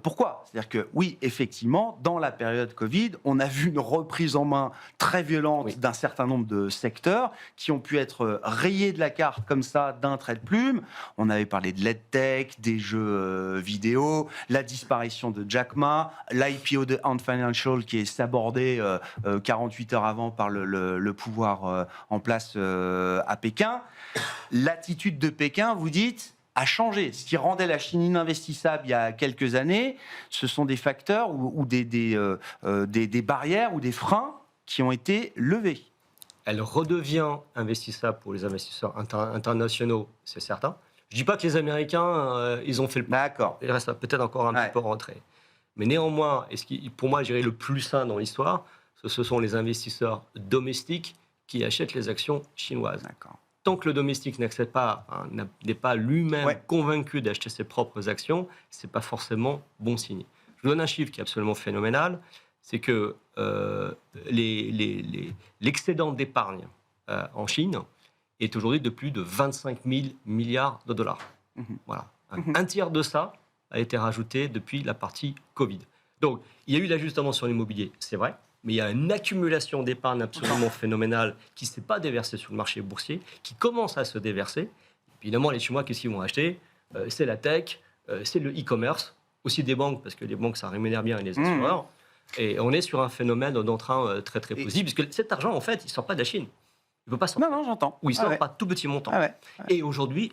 pourquoi. C'est-à-dire que, oui, effectivement, dans la période Covid, on a vu une reprise en main très violente d'un certain nombre de secteurs qui ont pu être rayés de la carte comme ça d'un trait de plume. On avait parlé de l'EdTech, des jeux vidéo, la disparition de Jack Ma, l'IPO de Ant Financial qui est sabordé 48 heures avant par le pouvoir en place à Pékin. L'attitude de Pékin, vous dites, a changé. Ce qui rendait la Chine ininvestissable il y a quelques années, ce sont des facteurs ou des barrières ou des freins qui ont été levés. Elle redevient investissable pour les investisseurs internationaux, c'est certain. Je ne dis pas que les Américains, ils ont fait le pas. D'accord. Il reste peut-être encore un petit peu en retrait. Mais néanmoins, et ce qui, pour moi, je dirais le plus sain dans l'histoire, ce sont les investisseurs domestiques qui achètent les actions chinoises. D'accord. Tant que le domestique n'accepte pas, n'est pas lui-même convaincu d'acheter ses propres actions, ce n'est pas forcément bon signe. Je vous donne un chiffre qui est absolument phénoménal, c'est que l'excédent d'épargne en Chine est aujourd'hui de plus de 25 000 milliards de dollars. Voilà. Un tiers de ça a été rajouté depuis la partie Covid. Donc, il y a eu l'ajustement sur l'immobilier, c'est vrai, mais il y a une accumulation d'épargne absolument phénoménale qui ne s'est pas déversée sur le marché boursier, qui commence à se déverser. Évidemment, les Chinois, qu'est-ce qu'ils vont acheter ? C'est la tech, c'est le e-commerce, aussi des banques, parce que les banques, ça rémunère bien, et les assureurs. Et on est sur un phénomène d'entrain très, très positif, puisque cet argent, en fait, il ne sort pas de la Chine. Il ne peut pas sortir. Non, j'entends. Ou il sort par tout petit montant. Et aujourd'hui,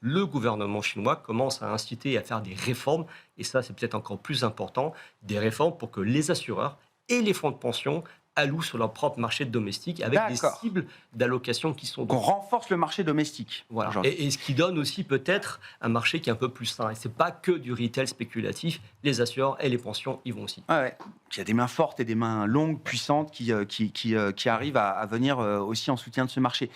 le gouvernement chinois commence à inciter à faire des réformes, et ça, c'est peut-être encore plus important, des réformes pour que les assureurs et les fonds de pension allouent sur leur propre marché domestique avec des cibles d'allocation qui sont... Qu'on renforce le marché domestique. Voilà. Et ce qui donne aussi peut-être un marché qui est un peu plus sain. Et ce n'est pas que du retail spéculatif. Les assureurs et les pensions y vont aussi. Il y a des mains fortes et des mains longues, puissantes, qui arrivent à venir aussi en soutien de ce marché.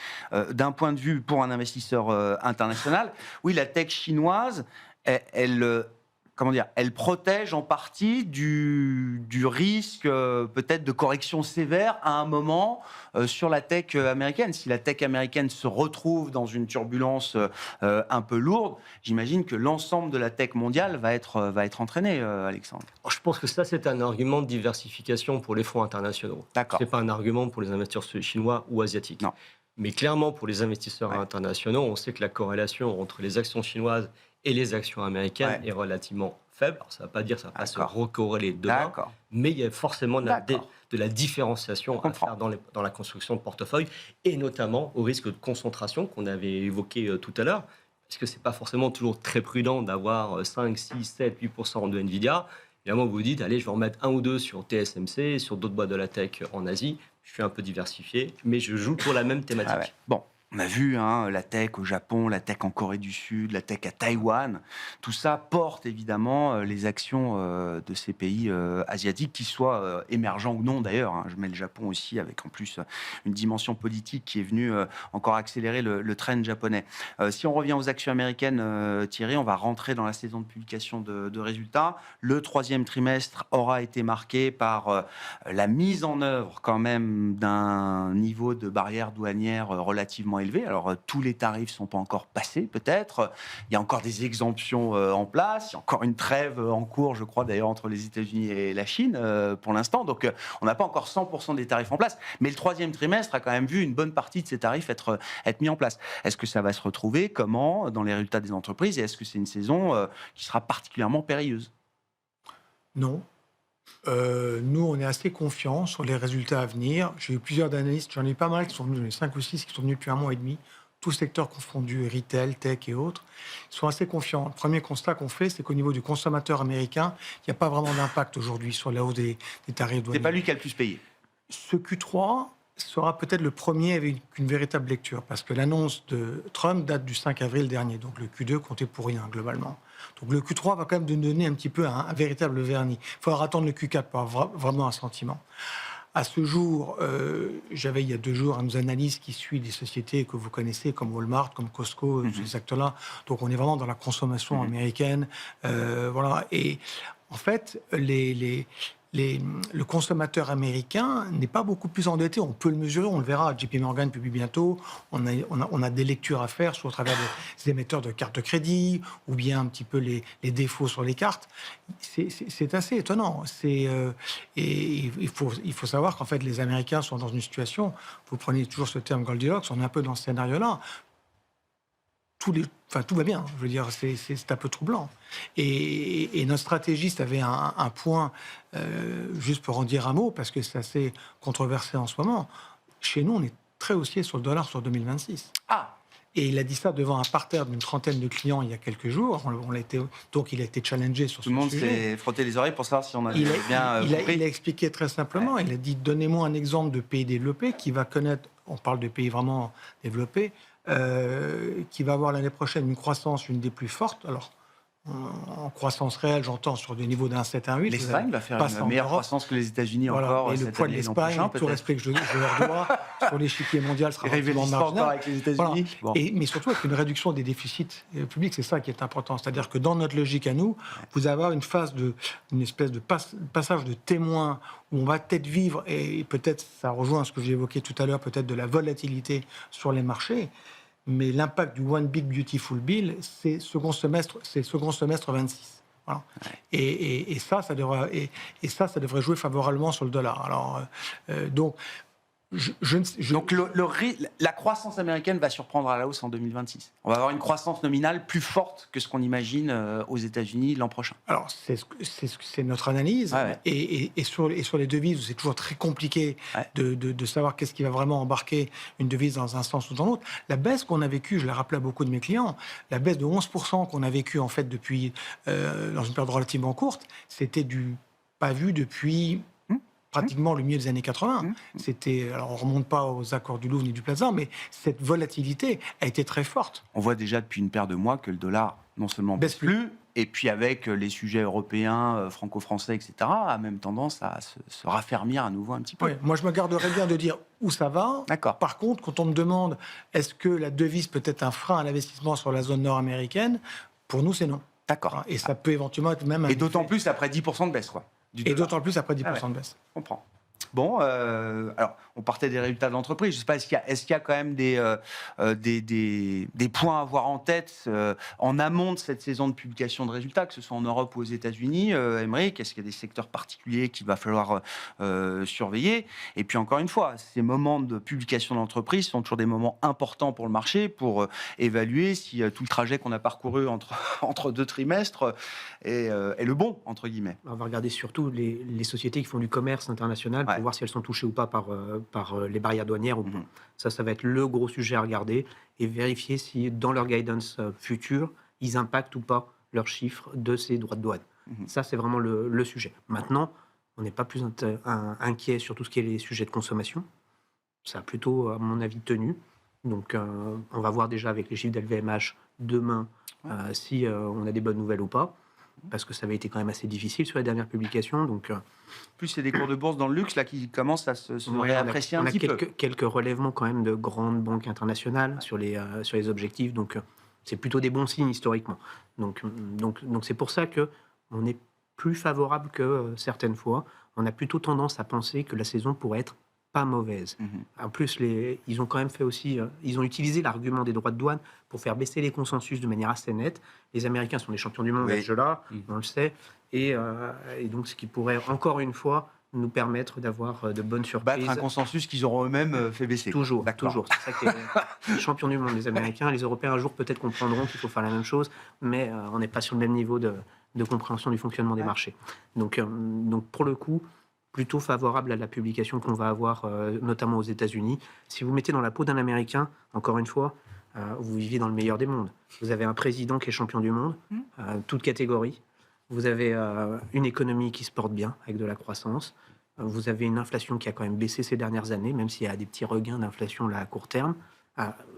D'un point de vue pour un investisseur international, oui, la tech chinoise, elle protège en partie du risque peut-être de correction sévère à un moment sur la tech américaine. Si la tech américaine se retrouve dans une turbulence un peu lourde, j'imagine que l'ensemble de la tech mondiale va être entraîné, Alexandre. Je pense que ça, c'est un argument de diversification pour les fonds internationaux. Ce n'est pas un argument pour les investisseurs chinois ou asiatiques. Non. Mais clairement, pour les investisseurs internationaux, on sait que la corrélation entre les actions chinoises et les actions américaines est relativement faible. Alors, ça ne veut pas dire que ça va pas se recorréler demain, mais il y a forcément de la différenciation à faire dans la construction de portefeuille, et notamment au risque de concentration qu'on avait évoqué tout à l'heure, parce que ce n'est pas forcément toujours très prudent d'avoir 5, 6, 7, 8% de Nvidia. Évidemment, vous vous dites, allez, je vais en mettre 1 ou 2 sur TSMC, sur d'autres boîtes de la tech en Asie. Je suis un peu diversifié, mais je joue pour la même thématique. Bon. On a vu la tech au Japon, la tech en Corée du Sud, la tech à Taïwan. Tout ça porte évidemment les actions de ces pays asiatiques, qu'ils soient émergents ou non d'ailleurs. Je mets le Japon aussi avec en plus une dimension politique qui est venue encore accélérer le trend japonais. Si on revient aux actions américaines, Thierry, on va rentrer dans la saison de publication de résultats. Le 3e trimestre aura été marqué par la mise en œuvre quand même d'un niveau de barrière douanière relativement élevé. Alors, tous les tarifs ne sont pas encore passés, peut-être. Il y a encore des exemptions en place. Il y a encore une trêve en cours, je crois, d'ailleurs, entre les États-Unis et la Chine, pour l'instant. Donc, on n'a pas encore 100% des tarifs en place. Mais le 3e trimestre a quand même vu une bonne partie de ces tarifs être mis en place. Est-ce que ça va se retrouver? Comment dans les résultats des entreprises? Et est-ce que c'est une saison qui sera particulièrement périlleuse? Non. Nous, on est assez confiants sur les résultats à venir. J'ai eu plusieurs analystes, j'en ai pas mal qui sont venus, 5 ou 6 qui sont venus depuis 1 mois et demi, tous secteurs confondus, retail, tech et autres. Ils sont assez confiants. Le premier constat qu'on fait, c'est qu'au niveau du consommateur américain, il n'y a pas vraiment d'impact aujourd'hui sur la hausse des tarifs douaniers. C'est pas lui qui a le plus payé. Ce Q3 sera peut-être le premier avec une véritable lecture, parce que l'annonce de Trump date du 5 avril dernier, donc le Q2 comptait pour rien globalement. Donc le Q3 va quand même nous donner un petit peu un véritable vernis. Il faudra attendre le Q4 pour avoir vraiment un sentiment. À ce jour, j'avais il y a 2 jours un analyste qui suit des sociétés que vous connaissez, comme Walmart, comme Costco, ces acteurs-là. Donc on est vraiment dans la consommation américaine. Voilà. Et en fait, le consommateur américain n'est pas beaucoup plus endetté. On peut le mesurer, on le verra. JP Morgan publie bientôt. On a des lectures à faire, soit au travers des émetteurs de cartes de crédit, ou bien un petit peu les défauts sur les cartes. C'est assez étonnant. Et il faut savoir qu'en fait, les Américains sont dans une situation, vous prenez toujours ce terme Goldilocks, on est un peu dans ce scénario-là. Tout va bien, je veux dire, c'est un peu troublant. Et notre stratégiste avait un point, juste pour en dire un mot, parce que c'est assez controversé en ce moment. Chez nous, on est très haussier sur le dollar sur 2026. Ah! Et il a dit ça devant un parterre d'une trentaine de clients il y a quelques jours. Donc il a été challengé sur ce sujet. Tout le monde s'est frotté les oreilles pour savoir si on avait bien compris. Il a expliqué très simplement, il a dit, donnez-moi un exemple de pays développé qui va connaître, on parle de pays vraiment développés, qui va avoir l'année prochaine une croissance, une des plus fortes. Alors, en croissance réelle, j'entends sur des niveaux d'un 7 à un 8. L'Espagne va faire une meilleure croissance que les États-Unis encore. Et le poids de l'Espagne, tout respect que je leur dois, sur l'échiquier mondial sera relativement marginal. Avec les États-Unis. Voilà. Mais surtout avec une réduction des déficits publics, c'est ça qui est important. C'est-à-dire que dans notre logique à nous, vous avez une espèce de passage de témoin où on va peut-être vivre, et peut-être ça rejoint ce que j'ai évoqué tout à l'heure, peut-être de la volatilité sur les marchés. Mais l'impact du One Big Beautiful Bill, c'est second semestre 26. Voilà. Ouais. Et ça devrait jouer favorablement sur le dollar. Alors, donc, donc la croissance américaine va surprendre à la hausse en 2026. On va avoir une croissance nominale plus forte que ce qu'on imagine aux États-Unis l'an prochain. Alors, c'est notre analyse. Ouais. Et sur les devises, c'est toujours très compliqué de savoir qu'est-ce qui va vraiment embarquer une devise dans un sens ou dans l'autre. La baisse qu'on a vécue, je l'ai rappelé à beaucoup de mes clients, la baisse de 11% qu'on a vécue en fait depuis, dans une période relativement courte, c'était pas vu depuis... pratiquement le milieu des années 80. Alors on ne remonte pas aux accords du Louvre ni du Plaza, mais cette volatilité a été très forte. On voit déjà depuis une paire de mois que le dollar, non seulement baisse plus, et puis avec les sujets européens, franco-français, etc., a même tendance à se raffermir à nouveau un petit peu. Oui, moi, je me garderais bien de dire où ça va. D'accord. Par contre, quand on me demande est-ce que la devise peut être un frein à l'investissement sur la zone nord-américaine, pour nous, c'est non. D'accord. Et ça peut éventuellement être même un... Et d'autant plus après 10% de baisse, quoi. Et d'autant plus après 10% de baisse. Je comprends. Bon, alors, on partait des résultats de l'entreprise. Je ne sais pas, est-ce qu'il y a quand même des points à avoir en tête en amont de cette saison de publication de résultats, que ce soit en Europe ou aux États-Unis, Aymeric? Est-ce qu'il y a des secteurs particuliers qu'il va falloir surveiller? Et puis, encore une fois, ces moments de publication d'entreprise sont toujours des moments importants pour le marché, pour évaluer si tout le trajet qu'on a parcouru entre deux trimestres est le bon, entre guillemets. On va regarder surtout les sociétés qui font du commerce international pour voir si elles sont touchées ou pas par les barrières douanières ou pas. Ça va être le gros sujet à regarder et vérifier si, dans leur guidance future, ils impactent ou pas leurs chiffres de ces droits de douane. Ça, c'est vraiment le sujet. Maintenant, on n'est pas plus inquiet sur tout ce qui est les sujets de consommation. Ça a plutôt, à mon avis, tenu. Donc, on va voir déjà avec les chiffres d'LVMH demain si on a des bonnes nouvelles ou pas. Parce que ça avait été quand même assez difficile sur les dernières publications. Donc, plus c'est des cours de bourse dans le luxe là qui commencent à se réapprécier un petit peu. Quelques relèvements quand même de grandes banques internationales sur les objectifs. Donc, c'est plutôt des bons signes historiquement. Donc c'est pour ça que on est plus favorable que certaines fois. On a plutôt tendance à penser que la saison pourrait être pas mauvaise. En plus, ils ont quand même fait aussi... ils ont utilisé l'argument des droits de douane pour faire baisser les consensus de manière assez nette. Les Américains sont les champions du monde à ce jeu-là, on le sait. Et donc, ce qui pourrait, encore une fois, nous permettre d'avoir de bonnes surprises. Battre un consensus qu'ils auront eux-mêmes fait baisser. Toujours. C'est ça qui est les champions du monde, les Américains. Les Européens, un jour, peut-être comprendront qu'il faut faire la même chose, mais on n'est pas sur le même niveau de compréhension du fonctionnement des marchés. Donc, pour le coup... plutôt favorable à la publication qu'on va avoir, notamment aux États-Unis. Si vous mettez dans la peau d'un Américain, encore une fois, vous vivez dans le meilleur des mondes. Vous avez un président qui est champion du monde, toute catégorie. Vous avez une économie qui se porte bien, avec de la croissance. Vous avez une inflation qui a quand même baissé ces dernières années, même s'il y a des petits regains d'inflation là, à court terme.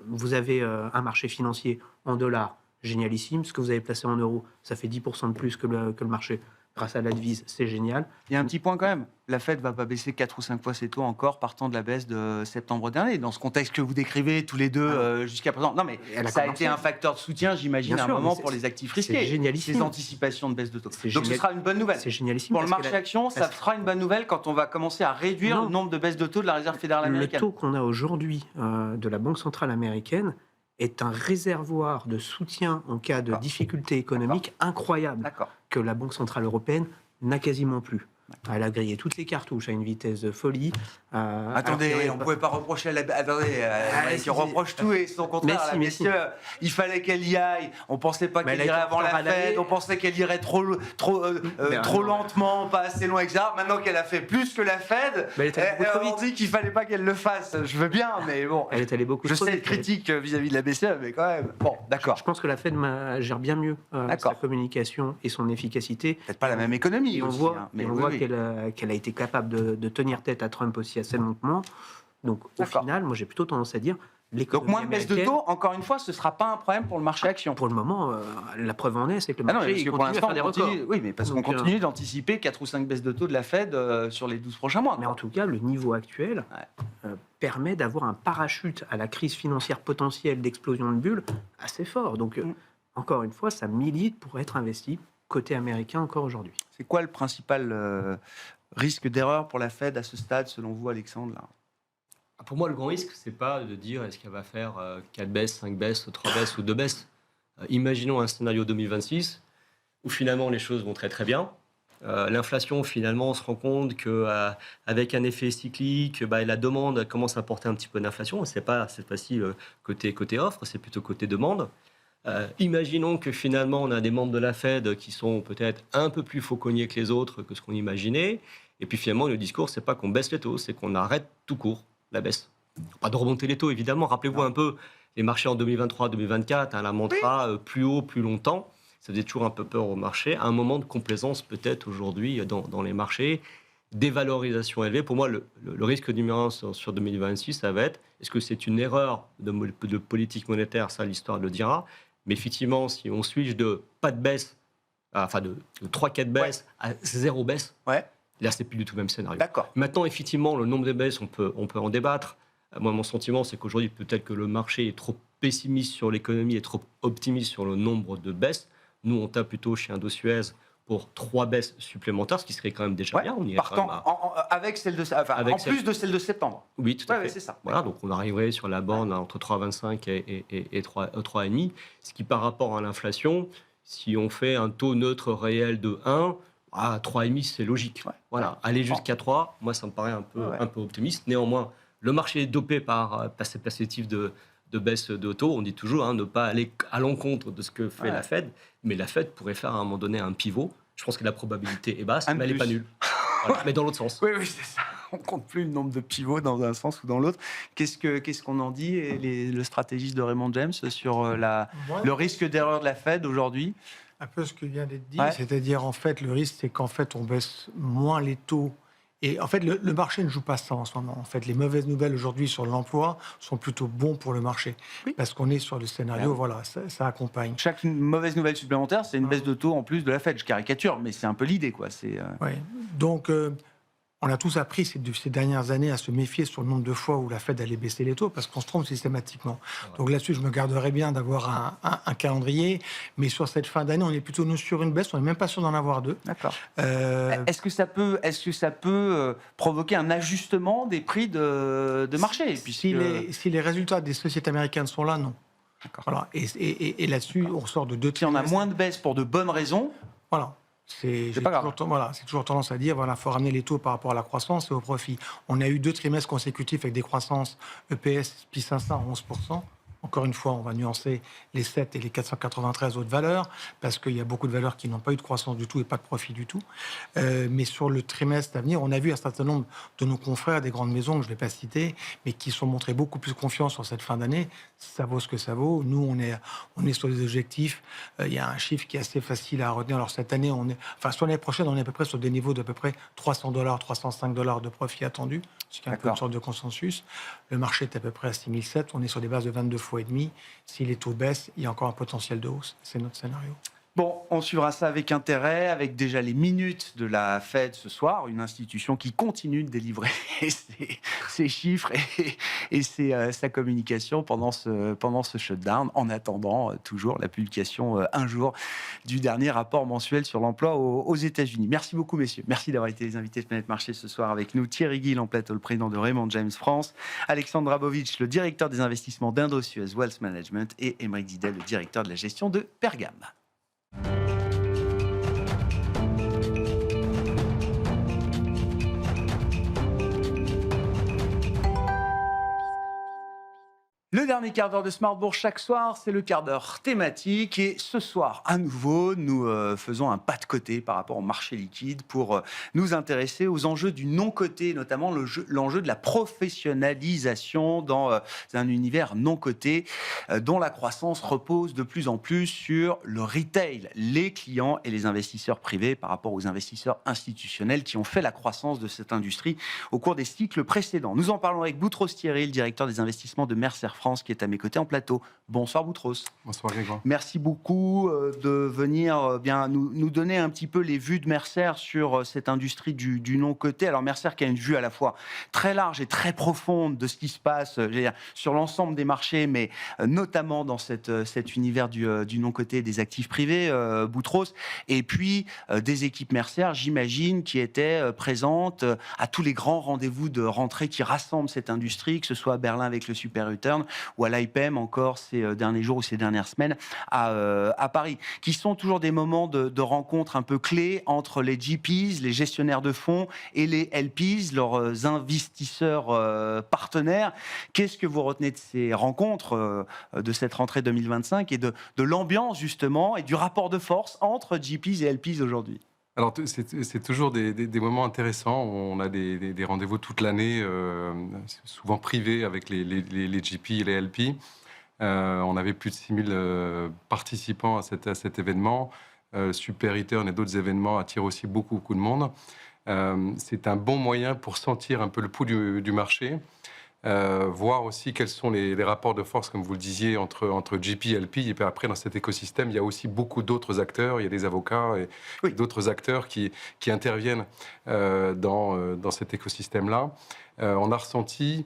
Vous avez un marché financier en dollars génialissime. Ce que vous avez placé en euros, ça fait 10% de plus que le marché. Grâce à la devise, c'est génial. Il y a un petit point quand même. La Fed ne va pas baisser 4 ou 5 fois ses taux encore, partant de la baisse de septembre dernier. Dans ce contexte que vous décrivez tous les deux jusqu'à présent. Non, mais ça a été un facteur de soutien, j'imagine, à un moment pour les actifs risqués. C'est génialissime. Ces anticipations de baisse de taux. Donc ce sera une bonne nouvelle. C'est génialissime. Pour le marché action, ça sera une bonne nouvelle quand on va commencer à réduire le nombre de baisses de taux de la Réserve fédérale américaine. Le taux qu'on a aujourd'hui de la Banque centrale américaine est un réservoir de soutien en cas de difficultés économiques incroyable que la Banque centrale européenne n'a quasiment plus. Elle a grillé toutes les cartouches à une vitesse de folie. Attendez, on ne pouvait pas reprocher à la... Attendez, on reproche tout et son contraire. Messieurs, il fallait qu'elle y aille. On ne pensait pas qu'elle irait avant la Fed. On pensait qu'elle irait trop lentement, pas assez loin, etc. Maintenant qu'elle a fait plus que la Fed, on dit qu'il ne fallait pas qu'elle le fasse. Je veux bien, mais bon. Elle est allée beaucoup trop vite. Je sais être critique vis-à-vis de la BCE, mais quand même. Bon, d'accord. Je pense que la Fed gère bien mieux sa communication et son efficacité. Peut-être pas la même économie et on aussi. voit, on voit qu'elle a été capable de tenir tête à Trump aussi assez lentement. Donc au final, moi j'ai plutôt tendance à dire donc moins de baisse de taux, encore une fois, ce ne sera pas un problème pour le marché action. Pour le moment, la preuve en est, c'est que le marché continue à faire des records. Oui, mais parce qu'on continue d'anticiper 4 ou 5 baisses de taux de la Fed sur les 12 prochains mois. Mais en tout cas, le niveau actuel permet d'avoir un parachute à la crise financière potentielle d'explosion de bulles assez fort. Donc encore une fois, ça milite pour être investi côté américain encore aujourd'hui. C'est quoi le principal risque d'erreur pour la Fed à ce stade, selon vous, Alexandre là ? Pour moi, le grand risque, c'est pas de dire est-ce qu'elle va faire 4 baisses, 5 baisses, 3 baisses ou 2 baisses. Imaginons un scénario 2026 où finalement les choses vont très très bien. L'inflation, finalement, on se rend compte qu'avec un effet cyclique, la demande commence à porter un petit peu d'inflation. Ce n'est pas cette fois-ci côté offre, c'est plutôt côté demande. Imaginons que finalement, on a des membres de la Fed qui sont peut-être un peu plus fauconniers que les autres que ce qu'on imaginait. Et puis finalement, le discours, c'est pas qu'on baisse les taux, c'est qu'on arrête tout court la baisse. Pas de remonter les taux, évidemment. Rappelez-vous un peu les marchés en 2023-2024, la mantra plus haut, plus longtemps. Ça faisait toujours un peu peur au marché. Un moment de complaisance peut-être aujourd'hui dans les marchés. Dévalorisation élevée. Pour moi, le risque numéro 1 sur 2026, ça va être, est-ce que c'est une erreur de politique monétaire? Ça, l'histoire le dira. Mais effectivement, si on switch de pas de baisse, enfin de 3-4 baisses à 0 baisse, là, c'est plus du tout le même scénario. D'accord. Maintenant, effectivement, le nombre de baisses, on peut en débattre. Moi, mon sentiment, c'est qu'aujourd'hui, peut-être que le marché est trop pessimiste sur l'économie et trop optimiste sur le nombre de baisses. Nous, on tape plutôt chez Indosuez pour 3 baisses supplémentaires, ce qui serait quand même déjà bien. On irait partant avec celle de, plus de celle de septembre. Oui, tout à fait. C'est ça. Voilà, donc on arriverait sur la borne entre 3,25 et 3,5, ce qui par rapport à l'inflation, si on fait un taux neutre réel de 1, à 3,5, c'est logique. Voilà, aller jusqu'à 3, moi, ça me paraît un peu optimiste. Néanmoins, le marché est dopé par cette perspective de baisse de taux. On dit toujours ne pas aller à l'encontre de ce que fait la Fed, mais la Fed pourrait faire à un moment donné un pivot. Je pense que la probabilité est basse, mais elle n'est pas nulle. Voilà, mais dans l'autre sens. Oui, c'est ça. On ne compte plus le nombre de pivots dans un sens ou dans l'autre. Qu'est-ce qu'on en dit, le stratégiste de Raymond James, sur le risque d'erreur de la Fed aujourd'hui? Un peu ce que vient d'être dit, c'est-à-dire en fait le risque, c'est qu'en fait on baisse moins les taux. Et en fait, le marché ne joue pas ça en ce moment. En fait, les mauvaises nouvelles aujourd'hui sur l'emploi sont plutôt bons pour le marché. Parce qu'on est sur le scénario, ça accompagne. Chaque mauvaise nouvelle supplémentaire, c'est une baisse de taux en plus de la Fed. Je caricature, mais c'est un peu l'idée, quoi. Donc, on a tous appris ces dernières années à se méfier sur le nombre de fois où la Fed allait baisser les taux, parce qu'on se trompe systématiquement. Donc là-dessus, je me garderais bien d'avoir un calendrier, mais sur cette fin d'année, on est plutôt sur une baisse, on n'est même pas sûr d'en avoir deux. D'accord. Est-ce que ça peut provoquer un ajustement des prix de marché? Si les résultats des sociétés américaines sont là, non. D'accord. Voilà. Et là-dessus, on ressort de 2 trimestres. Si on a moins de baisse pour de bonnes raisons... Voilà. C'est toujours tendance à dire, il faut ramener les taux par rapport à la croissance et au profit. On a eu 2 trimestres consécutifs avec des croissances EPS, puis 500 à 11%. Encore une fois, on va nuancer les 7 et les 493 autres valeurs, parce qu'il y a beaucoup de valeurs qui n'ont pas eu de croissance du tout et pas de profit du tout. Mais sur le trimestre à venir, on a vu un certain nombre de nos confrères des grandes maisons, que je ne vais pas citer, mais qui sont montrés beaucoup plus confiance sur cette fin d'année. Ça vaut ce que ça vaut. Nous, on est sur des objectifs. Il y a un chiffre qui est assez facile à retenir. Alors cette année, sur l'année prochaine, on est à peu près sur des niveaux d'à peu près $300, $305 de profit attendu, ce qui est un peu une sorte de consensus. Le marché est à peu près à 6,700. On est sur des bases de 22 fois et demi. Si les taux baissent, il y a encore un potentiel de hausse. C'est notre scénario. Bon, on suivra ça avec intérêt, avec déjà les minutes de la Fed ce soir, une institution qui continue de délivrer ses chiffres et sa communication pendant ce shutdown, en attendant toujours la publication un jour du dernier rapport mensuel sur l'emploi aux États-Unis. Merci beaucoup, messieurs. Merci d'avoir été les invités de Planète Marché ce soir avec nous. Thierry Guil en plateau, le président de Raymond James France, Alexandre Drabovic, le directeur des investissements d'Indosuez Wealth Management, et Aymeric Didel, le directeur de la gestion de Pergame. dernier quart d'heure de Smart Bourse chaque soir, c'est le quart d'heure thématique. Et ce soir, à nouveau, nous faisons un pas de côté par rapport au marché liquide pour nous intéresser aux enjeux du non-coté, notamment l'enjeu de la professionnalisation dans un univers non-coté dont la croissance repose de plus en plus sur le retail, les clients et les investisseurs privés par rapport aux investisseurs institutionnels qui ont fait la croissance de cette industrie au cours des cycles précédents. Nous en parlons avec Boutros Thierry, le directeur des investissements de Mercer France, qui est à mes côtés en plateau. Bonsoir Boutros. Bonsoir Grégoire. Merci beaucoup de venir nous donner un petit peu les vues de Mercer sur cette industrie du non-coté. Alors Mercer qui a une vue à la fois très large et très profonde de ce qui se passe sur l'ensemble des marchés, mais notamment dans cet univers du non-coté des actifs privés, Boutros. Et puis des équipes Mercer, j'imagine, qui étaient présentes à tous les grands rendez-vous de rentrée qui rassemblent cette industrie, que ce soit à Berlin avec le Super Return ou à l'IPM encore ces derniers jours ou ces dernières semaines à Paris, qui sont toujours des moments de rencontres un peu clés entre les GPs, les gestionnaires de fonds, et les LPs, leurs investisseurs partenaires. Qu'est-ce que vous retenez de ces rencontres, de cette rentrée 2025 et de l'ambiance justement et du rapport de force entre GPs et LPs aujourd'hui? Alors, c'est toujours des moments intéressants. On a des rendez-vous toute l'année, souvent privés avec les GP et les LP. On avait plus de 6000 participants à cet événement. Super Return et d'autres événements attirent aussi beaucoup de monde. C'est un bon moyen pour sentir un peu le pouls du marché. Voir aussi quels sont les rapports de force, comme vous le disiez, entre GP et LP. Et puis après, dans cet écosystème, il y a aussi beaucoup d'autres acteurs. Il y a des avocats et d'autres acteurs qui interviennent dans cet écosystème-là. On a ressenti,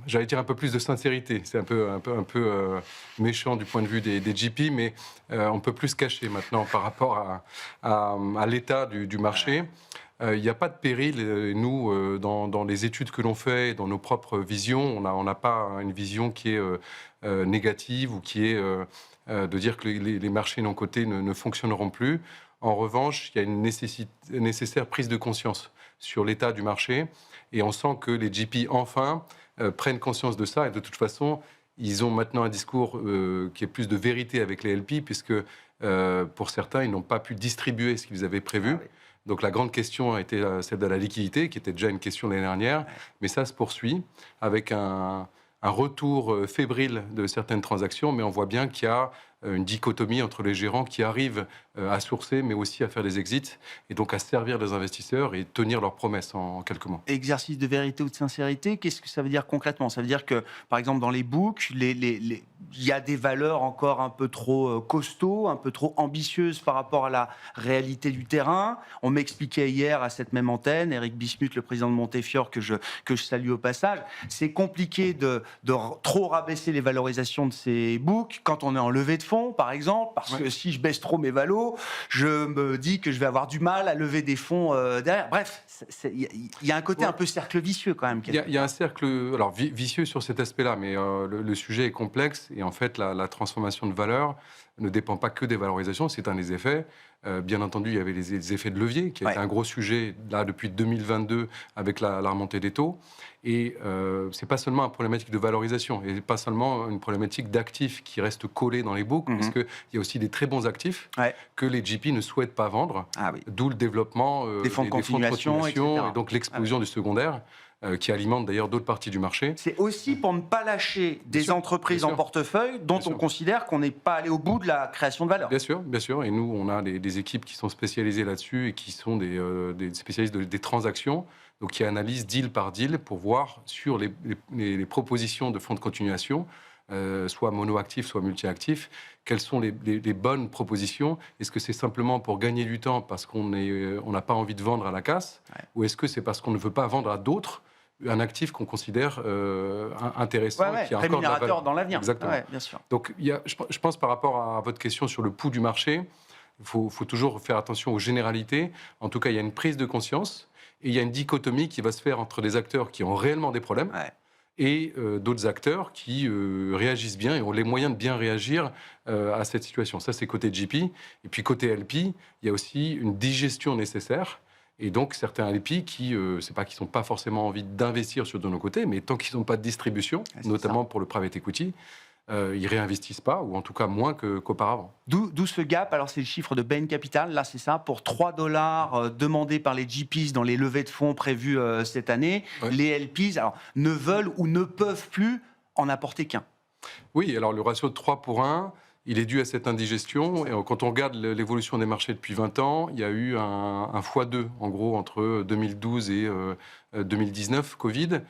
j'allais dire, un peu plus de sincérité. C'est un peu méchant du point de vue des GP, mais on peut plus se cacher maintenant par rapport à l'état du marché. Il n'y a pas de péril. Nous, dans les études que l'on fait, dans nos propres visions, on n'a pas une vision qui est négative ou qui est de dire que les marchés non cotés ne fonctionneront plus. En revanche, il y a une nécessaire prise de conscience sur l'état du marché. Et on sent que les GP, enfin, prennent conscience de ça. Et de toute façon, ils ont maintenant un discours qui est plus de vérité avec les LP, puisque pour certains, ils n'ont pas pu distribuer ce qu'ils avaient prévu. Ah oui. Donc la grande question a été celle de la liquidité, qui était déjà une question l'année dernière, mais ça se poursuit avec un retour fébrile de certaines transactions, mais on voit bien qu'il y a une dichotomie entre les gérants qui arrivent à sourcer, mais aussi à faire des exits, et donc à servir les investisseurs et tenir leurs promesses en quelques mots. Exercice de vérité ou de sincérité, qu'est-ce que ça veut dire concrètement? Ça veut dire que, par exemple, dans les books, il y a des valeurs encore un peu trop costauds, un peu trop ambitieuses par rapport à la réalité du terrain. On m'expliquait hier à cette même antenne, Eric Bismuth, le président de Montefiore, que je salue au passage, c'est compliqué de trop rabaisser les valorisations de ces books quand on est en levée de fonds, par exemple, parce que si je baisse trop mes valos, je me dis que je vais avoir du mal à lever des fonds derrière. Bref, il y a un côté un peu cercle vicieux quand même. Il y a un cercle vicieux sur cet aspect-là, mais le sujet est complexe et en fait la transformation de valeur ne dépend pas que des valorisations, c'est un des effets. Bien entendu, il y avait les effets de levier, qui a été un gros sujet là depuis 2022 avec la remontée des taux. Et c'est pas seulement une problématique de valorisation, et pas seulement une problématique d'actifs qui restent collés dans les books, parce qu'il y a aussi des très bons actifs que les GP ne souhaitent pas vendre, d'où le développement des fonds de continuation, et donc l'explosion du secondaire. Qui alimente d'ailleurs d'autres parties du marché. C'est aussi pour ne pas lâcher des entreprises en portefeuille dont on considère qu'on n'est pas allé au bout de la création de valeur. Bien sûr. Et nous, on a des équipes qui sont spécialisées là-dessus et qui sont des spécialistes des transactions, donc qui analysent deal par deal pour voir sur les propositions de fonds de continuation, soit monoactifs, soit multi-actifs, quelles sont les bonnes propositions. Est-ce que c'est simplement pour gagner du temps parce qu'on n'a pas envie de vendre à la casse, ou est-ce que c'est parce qu'on ne veut pas vendre à d'autres un actif qu'on considère intéressant, qui a encore de la valeur dans l'avenir. Exactement. Bien sûr. Donc, je pense par rapport à votre question sur le pouls du marché, il faut toujours faire attention aux généralités. En tout cas, il y a une prise de conscience et il y a une dichotomie qui va se faire entre des acteurs qui ont réellement des problèmes et d'autres acteurs qui réagissent bien et ont les moyens de bien réagir à cette situation. Ça, c'est côté GP. Et puis, côté LP, il y a aussi une digestion nécessaire. Et donc, certains LP qui, c'est pas qu'ils n'ont pas forcément envie d'investir sur de nos côtés, mais tant qu'ils n'ont pas de distribution, notamment pour le private equity, ils réinvestissent pas, ou en tout cas moins qu'auparavant. D'où ce gap. Alors, c'est le chiffre de Bain Capital. Là, c'est ça. Pour $3 demandés par les GPs dans les levées de fonds prévues cette année, les LPs ne veulent ou ne peuvent plus en apporter qu'un. Oui, alors le ratio de 3 pour 1, il est dû à cette indigestion. Et quand on regarde l'évolution des marchés depuis 20 ans, il y a eu un x2, en gros, entre 2012 et 2019, Covid.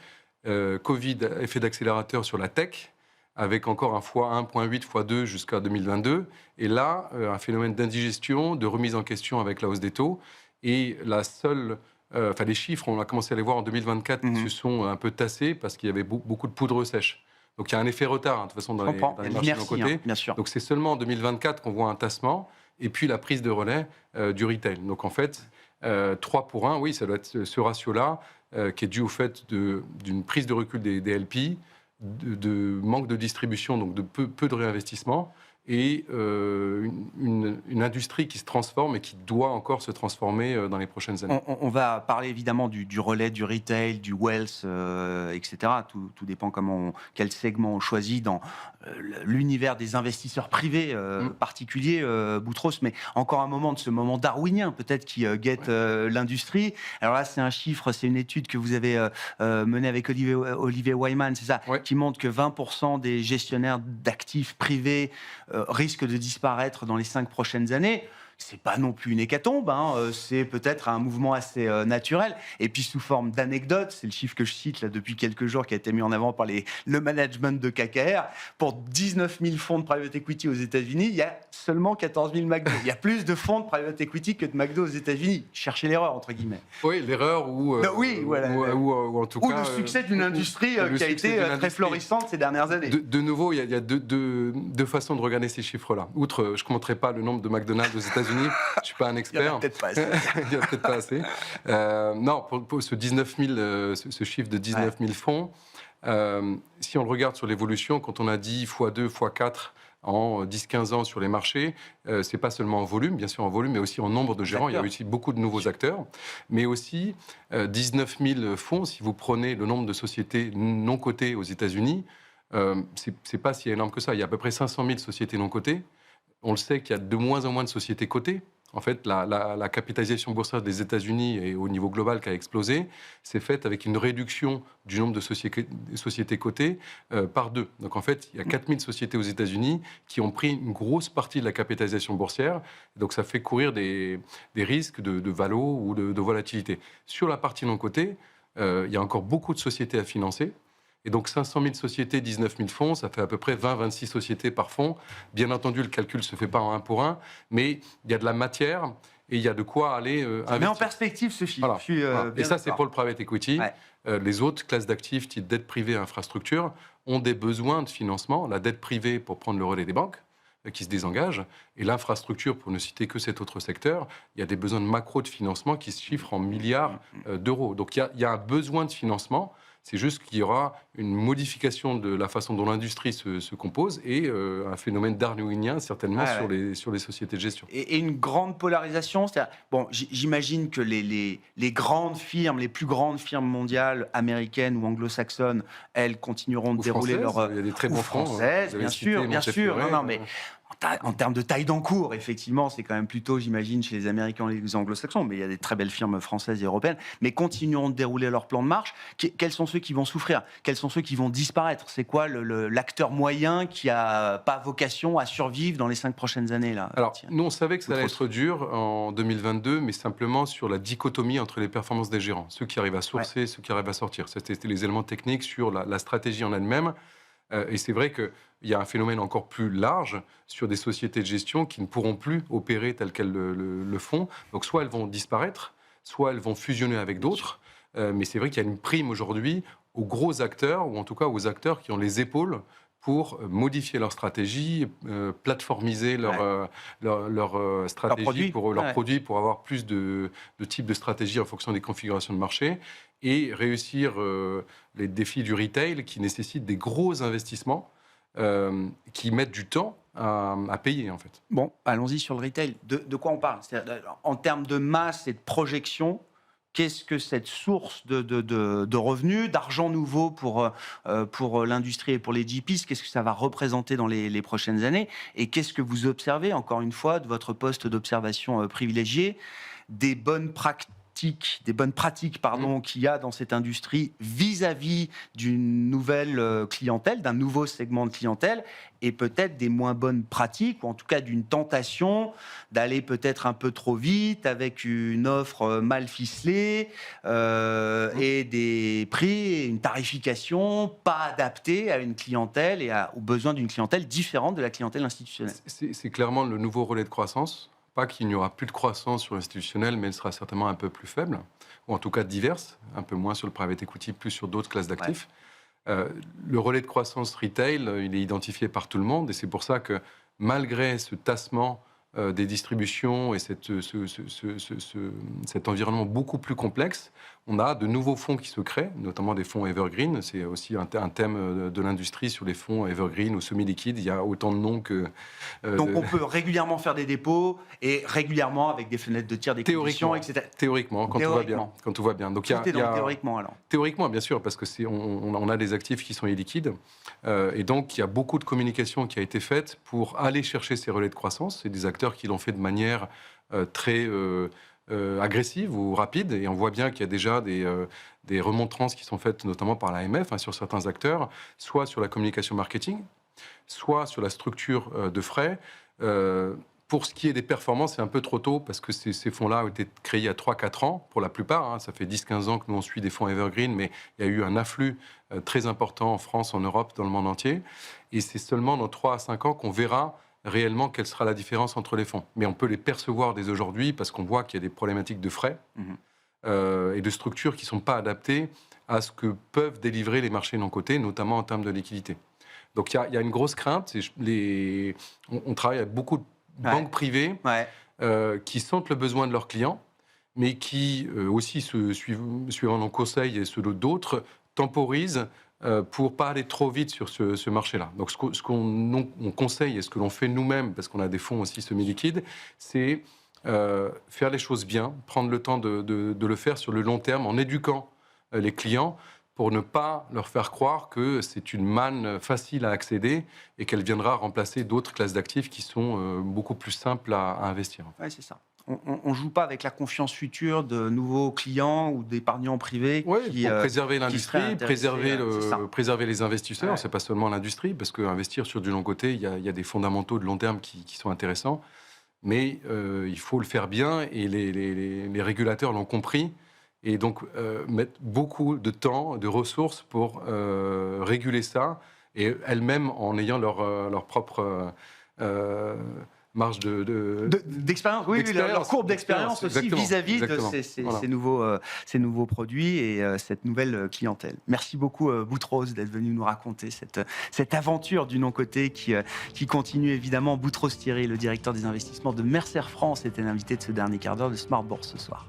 Covid, effet d'accélérateur sur la tech, avec encore un x1.8, x2 jusqu'à 2022. Et là, un phénomène d'indigestion, de remise en question avec la hausse des taux. Et les chiffres, on a commencé à les voir en 2024, qui se sont un peu tassés parce qu'il y avait beaucoup de poudre sèche. Donc il y a un effet retard, de toute façon, dans les marchés de côté. Bien sûr. Donc c'est seulement en 2024 qu'on voit un tassement, et puis la prise de relais du retail. Donc en fait, 3 pour 1, oui, ça doit être ce ratio-là, qui est dû au fait d'une prise de recul des LP, de manque de distribution, donc de peu de réinvestissement, et une industrie qui se transforme et qui doit encore se transformer dans les prochaines années. On va parler évidemment du relais, du retail, du wealth, etc. Tout dépend quel segment on choisit dans l'univers des investisseurs privés particuliers, Boutros. Mais encore un moment de ce moment darwinien peut-être qui guette l'industrie. Alors là, c'est un chiffre, c'est une étude que vous avez menée avec Olivier Wyman, c'est ça, qui montre que 20% des gestionnaires d'actifs privés risque de disparaître dans les 5 prochaines années. C'est pas non plus une hécatombe, c'est peut-être un mouvement assez naturel. Et puis sous forme d'anecdote, c'est le chiffre que je cite là depuis quelques jours qui a été mis en avant par le management de KKR. Pour 19 000 fonds de private equity aux États-Unis, il y a seulement 14 000 McDo. Il y a plus de fonds de private equity que de McDo aux États-Unis. Cherchez l'erreur, entre guillemets. Oui, l'erreur ou en tout cas... Ou le succès d'une industrie qui a été très florissante ces dernières années. De nouveau, il y a deux façons de regarder ces chiffres-là. Outre, je ne commenterai pas le nombre de McDonald's aux États-Unis, je ne suis pas un expert. Il n'y en a peut-être pas assez. Il n'y en a peut-être pas assez. Non, pour ce 19 000, ce chiffre de 19 000 fonds, si on le regarde sur l'évolution, quand on a dit x2, x4 en 10-15 ans sur les marchés, ce n'est pas seulement en volume, bien sûr en volume, mais aussi en nombre de gérants. Il y a aussi beaucoup de nouveaux acteurs. Mais aussi 19 000 fonds, si vous prenez le nombre de sociétés non cotées aux États-Unis, ce n'est pas si énorme que ça. Il y a à peu près 500 000 sociétés non cotées. On le sait qu'il y a de moins en moins de sociétés cotées. En fait, la capitalisation boursière des États-Unis et au niveau global qui a explosé, c'est faite avec une réduction du nombre de sociétés cotées par 2. Donc en fait, il y a 4000 sociétés aux États-Unis qui ont pris une grosse partie de la capitalisation boursière. Donc ça fait courir des risques de valo ou de volatilité. Sur la partie non cotée, il y a encore beaucoup de sociétés à financer. Et donc 500 000 sociétés, 19 000 fonds, ça fait à peu près 20-26 sociétés par fonds. Bien entendu, le calcul ne se fait pas en 1 pour 1, mais il y a de la matière et il y a de quoi aller investir. Mais en perspective, ce chiffre. Voilà. Et ça, c'est pour le private equity. Les autres classes d'actifs, type dette privée, infrastructure, ont des besoins de financement. La dette privée pour prendre le relais des banques, qui se désengagent, et l'infrastructure, pour ne citer que cet autre secteur, il y a des besoins de macro de financement qui se chiffrent en milliards d'euros. Donc il y a un besoin de financement. C'est juste qu'il y aura une modification de la façon dont l'industrie se compose et un phénomène darwinien certainement sur les sociétés de gestion. Et une grande polarisation, c'est-à-dire, bon, j'imagine que les grandes firmes, les plus grandes firmes mondiales, américaines ou anglo-saxonnes, elles continueront de dérouler leur... Il y a des très bons françaises, bien sûr. Non, mais en termes de taille d'encours, effectivement, c'est quand même plutôt, j'imagine, chez les Américains et les anglo-saxons, mais il y a des très belles firmes françaises et européennes, mais continueront de dérouler leur plan de marche. Quels sont ceux qui vont souffrir? Quels sont ceux qui vont disparaître? C'est quoi l'acteur moyen qui n'a pas vocation à survivre dans les 5 prochaines années là? Alors, nous, on savait que ça allait être dur en 2022, mais simplement sur la dichotomie entre les performances des gérants, ceux qui arrivent à sourcer, ceux qui arrivent à sortir. C'était les éléments techniques sur la stratégie en elle-même. Et c'est vrai qu'il y a un phénomène encore plus large sur des sociétés de gestion qui ne pourront plus opérer tel qu'elles le font. Donc soit elles vont disparaître, soit elles vont fusionner avec d'autres. Mais c'est vrai qu'il y a une prime aujourd'hui aux gros acteurs, ou en tout cas aux acteurs qui ont les épaules pour modifier leur stratégie, plateformiser leur stratégie, leurs produits, pour avoir plus de types de stratégies en fonction des configurations de marché, et réussir les défis du retail qui nécessitent des gros investissements qui mettent du temps à payer, en fait. Bon, allons-y sur le retail. De quoi on parle? En termes de masse et de projection, Qu'est-ce que cette source de revenus, d'argent nouveau pour l'industrie et pour les GPs, qu'est-ce que ça va représenter dans les prochaines années? Et qu'est-ce que vous observez, encore une fois, de votre poste d'observation privilégié, des bonnes pratiques qu'il y a dans cette industrie vis-à-vis d'une nouvelle clientèle, d'un nouveau segment de clientèle, et peut-être des moins bonnes pratiques, ou en tout cas d'une tentation d'aller peut-être un peu trop vite avec une offre mal ficelée et des prix et une tarification pas adaptée à une clientèle et aux besoins d'une clientèle différente de la clientèle institutionnelle. C'est clairement le nouveau relais de croissance. Pas qu'il n'y aura plus de croissance sur l'institutionnel, mais elle sera certainement un peu plus faible, ou en tout cas diverse, un peu moins sur le private equity, plus sur d'autres classes d'actifs. Le relais de croissance retail, il est identifié par tout le monde, et c'est pour ça que malgré ce tassement des distributions et cet environnement beaucoup plus complexe, on a de nouveaux fonds qui se créent, notamment des fonds evergreen. C'est aussi un thème de l'industrie sur les fonds evergreen ou semi-liquides. Il y a autant de noms que... Donc on peut régulièrement faire des dépôts et régulièrement avec des fenêtres de tir, des conditions, etc. Théoriquement, quand tout va bien. Donc, théoriquement, alors. Théoriquement, bien sûr, parce que on a des actifs qui sont illiquides. Et donc, il y a beaucoup de communication qui a été faite pour aller chercher ces relais de croissance. C'est des acteurs qui l'ont fait de manière très agressive ou rapide. Et on voit bien qu'il y a déjà des remontrances qui sont faites notamment par l'AMF sur certains acteurs, soit sur la communication marketing, soit sur la structure de frais. Pour ce qui est des performances, c'est un peu trop tôt parce que ces fonds-là ont été créés il y a 3-4 ans, pour la plupart. Ça fait 10-15 ans que nous, on suit des fonds evergreen, mais il y a eu un afflux très important en France, en Europe, dans le monde entier. Et c'est seulement dans 3 à 5 ans qu'on verra réellement quelle sera la différence entre les fonds. Mais on peut les percevoir dès aujourd'hui parce qu'on voit qu'il y a des problématiques de frais et de structures qui ne sont pas adaptées à ce que peuvent délivrer les marchés non cotés, notamment en termes de liquidité. Donc il y a une grosse crainte. On travaille avec beaucoup de banques privées qui sentent le besoin de leurs clients, mais qui aussi, suivant nos conseils et ceux d'autres, temporisent pour pas aller trop vite sur ce marché-là. Donc ce qu'on conseille et ce que l'on fait nous-mêmes, parce qu'on a des fonds aussi semi-liquides, c'est faire les choses bien, prendre le temps de le faire sur le long terme en éduquant les clients pour ne pas leur faire croire que c'est une manne facile à accéder et qu'elle viendra remplacer d'autres classes d'actifs qui sont beaucoup plus simples à investir. Oui, c'est ça. On ne joue pas avec la confiance future de nouveaux clients ou d'épargnants privés. Oui, pour préserver l'industrie, préserver les investisseurs. Ouais. Ce n'est pas seulement l'industrie, parce qu'investir sur du long côté, il y a des fondamentaux de long terme qui sont intéressants. Mais il faut le faire bien et les régulateurs l'ont compris. Et donc, mettre beaucoup de temps, de ressources pour réguler ça, et elles-mêmes en ayant leur propre marge d'expérience, leur courbe d'expérience aussi exactement, vis-à-vis exactement. de Voilà. ces nouveaux produits et cette nouvelle clientèle. Merci beaucoup, Boutros, d'être venu nous raconter cette aventure du non-coté qui continue évidemment. Boutros Thierry, le directeur des investissements de Mercer France, était l'invité de ce dernier quart d'heure de Smart Bourse ce soir.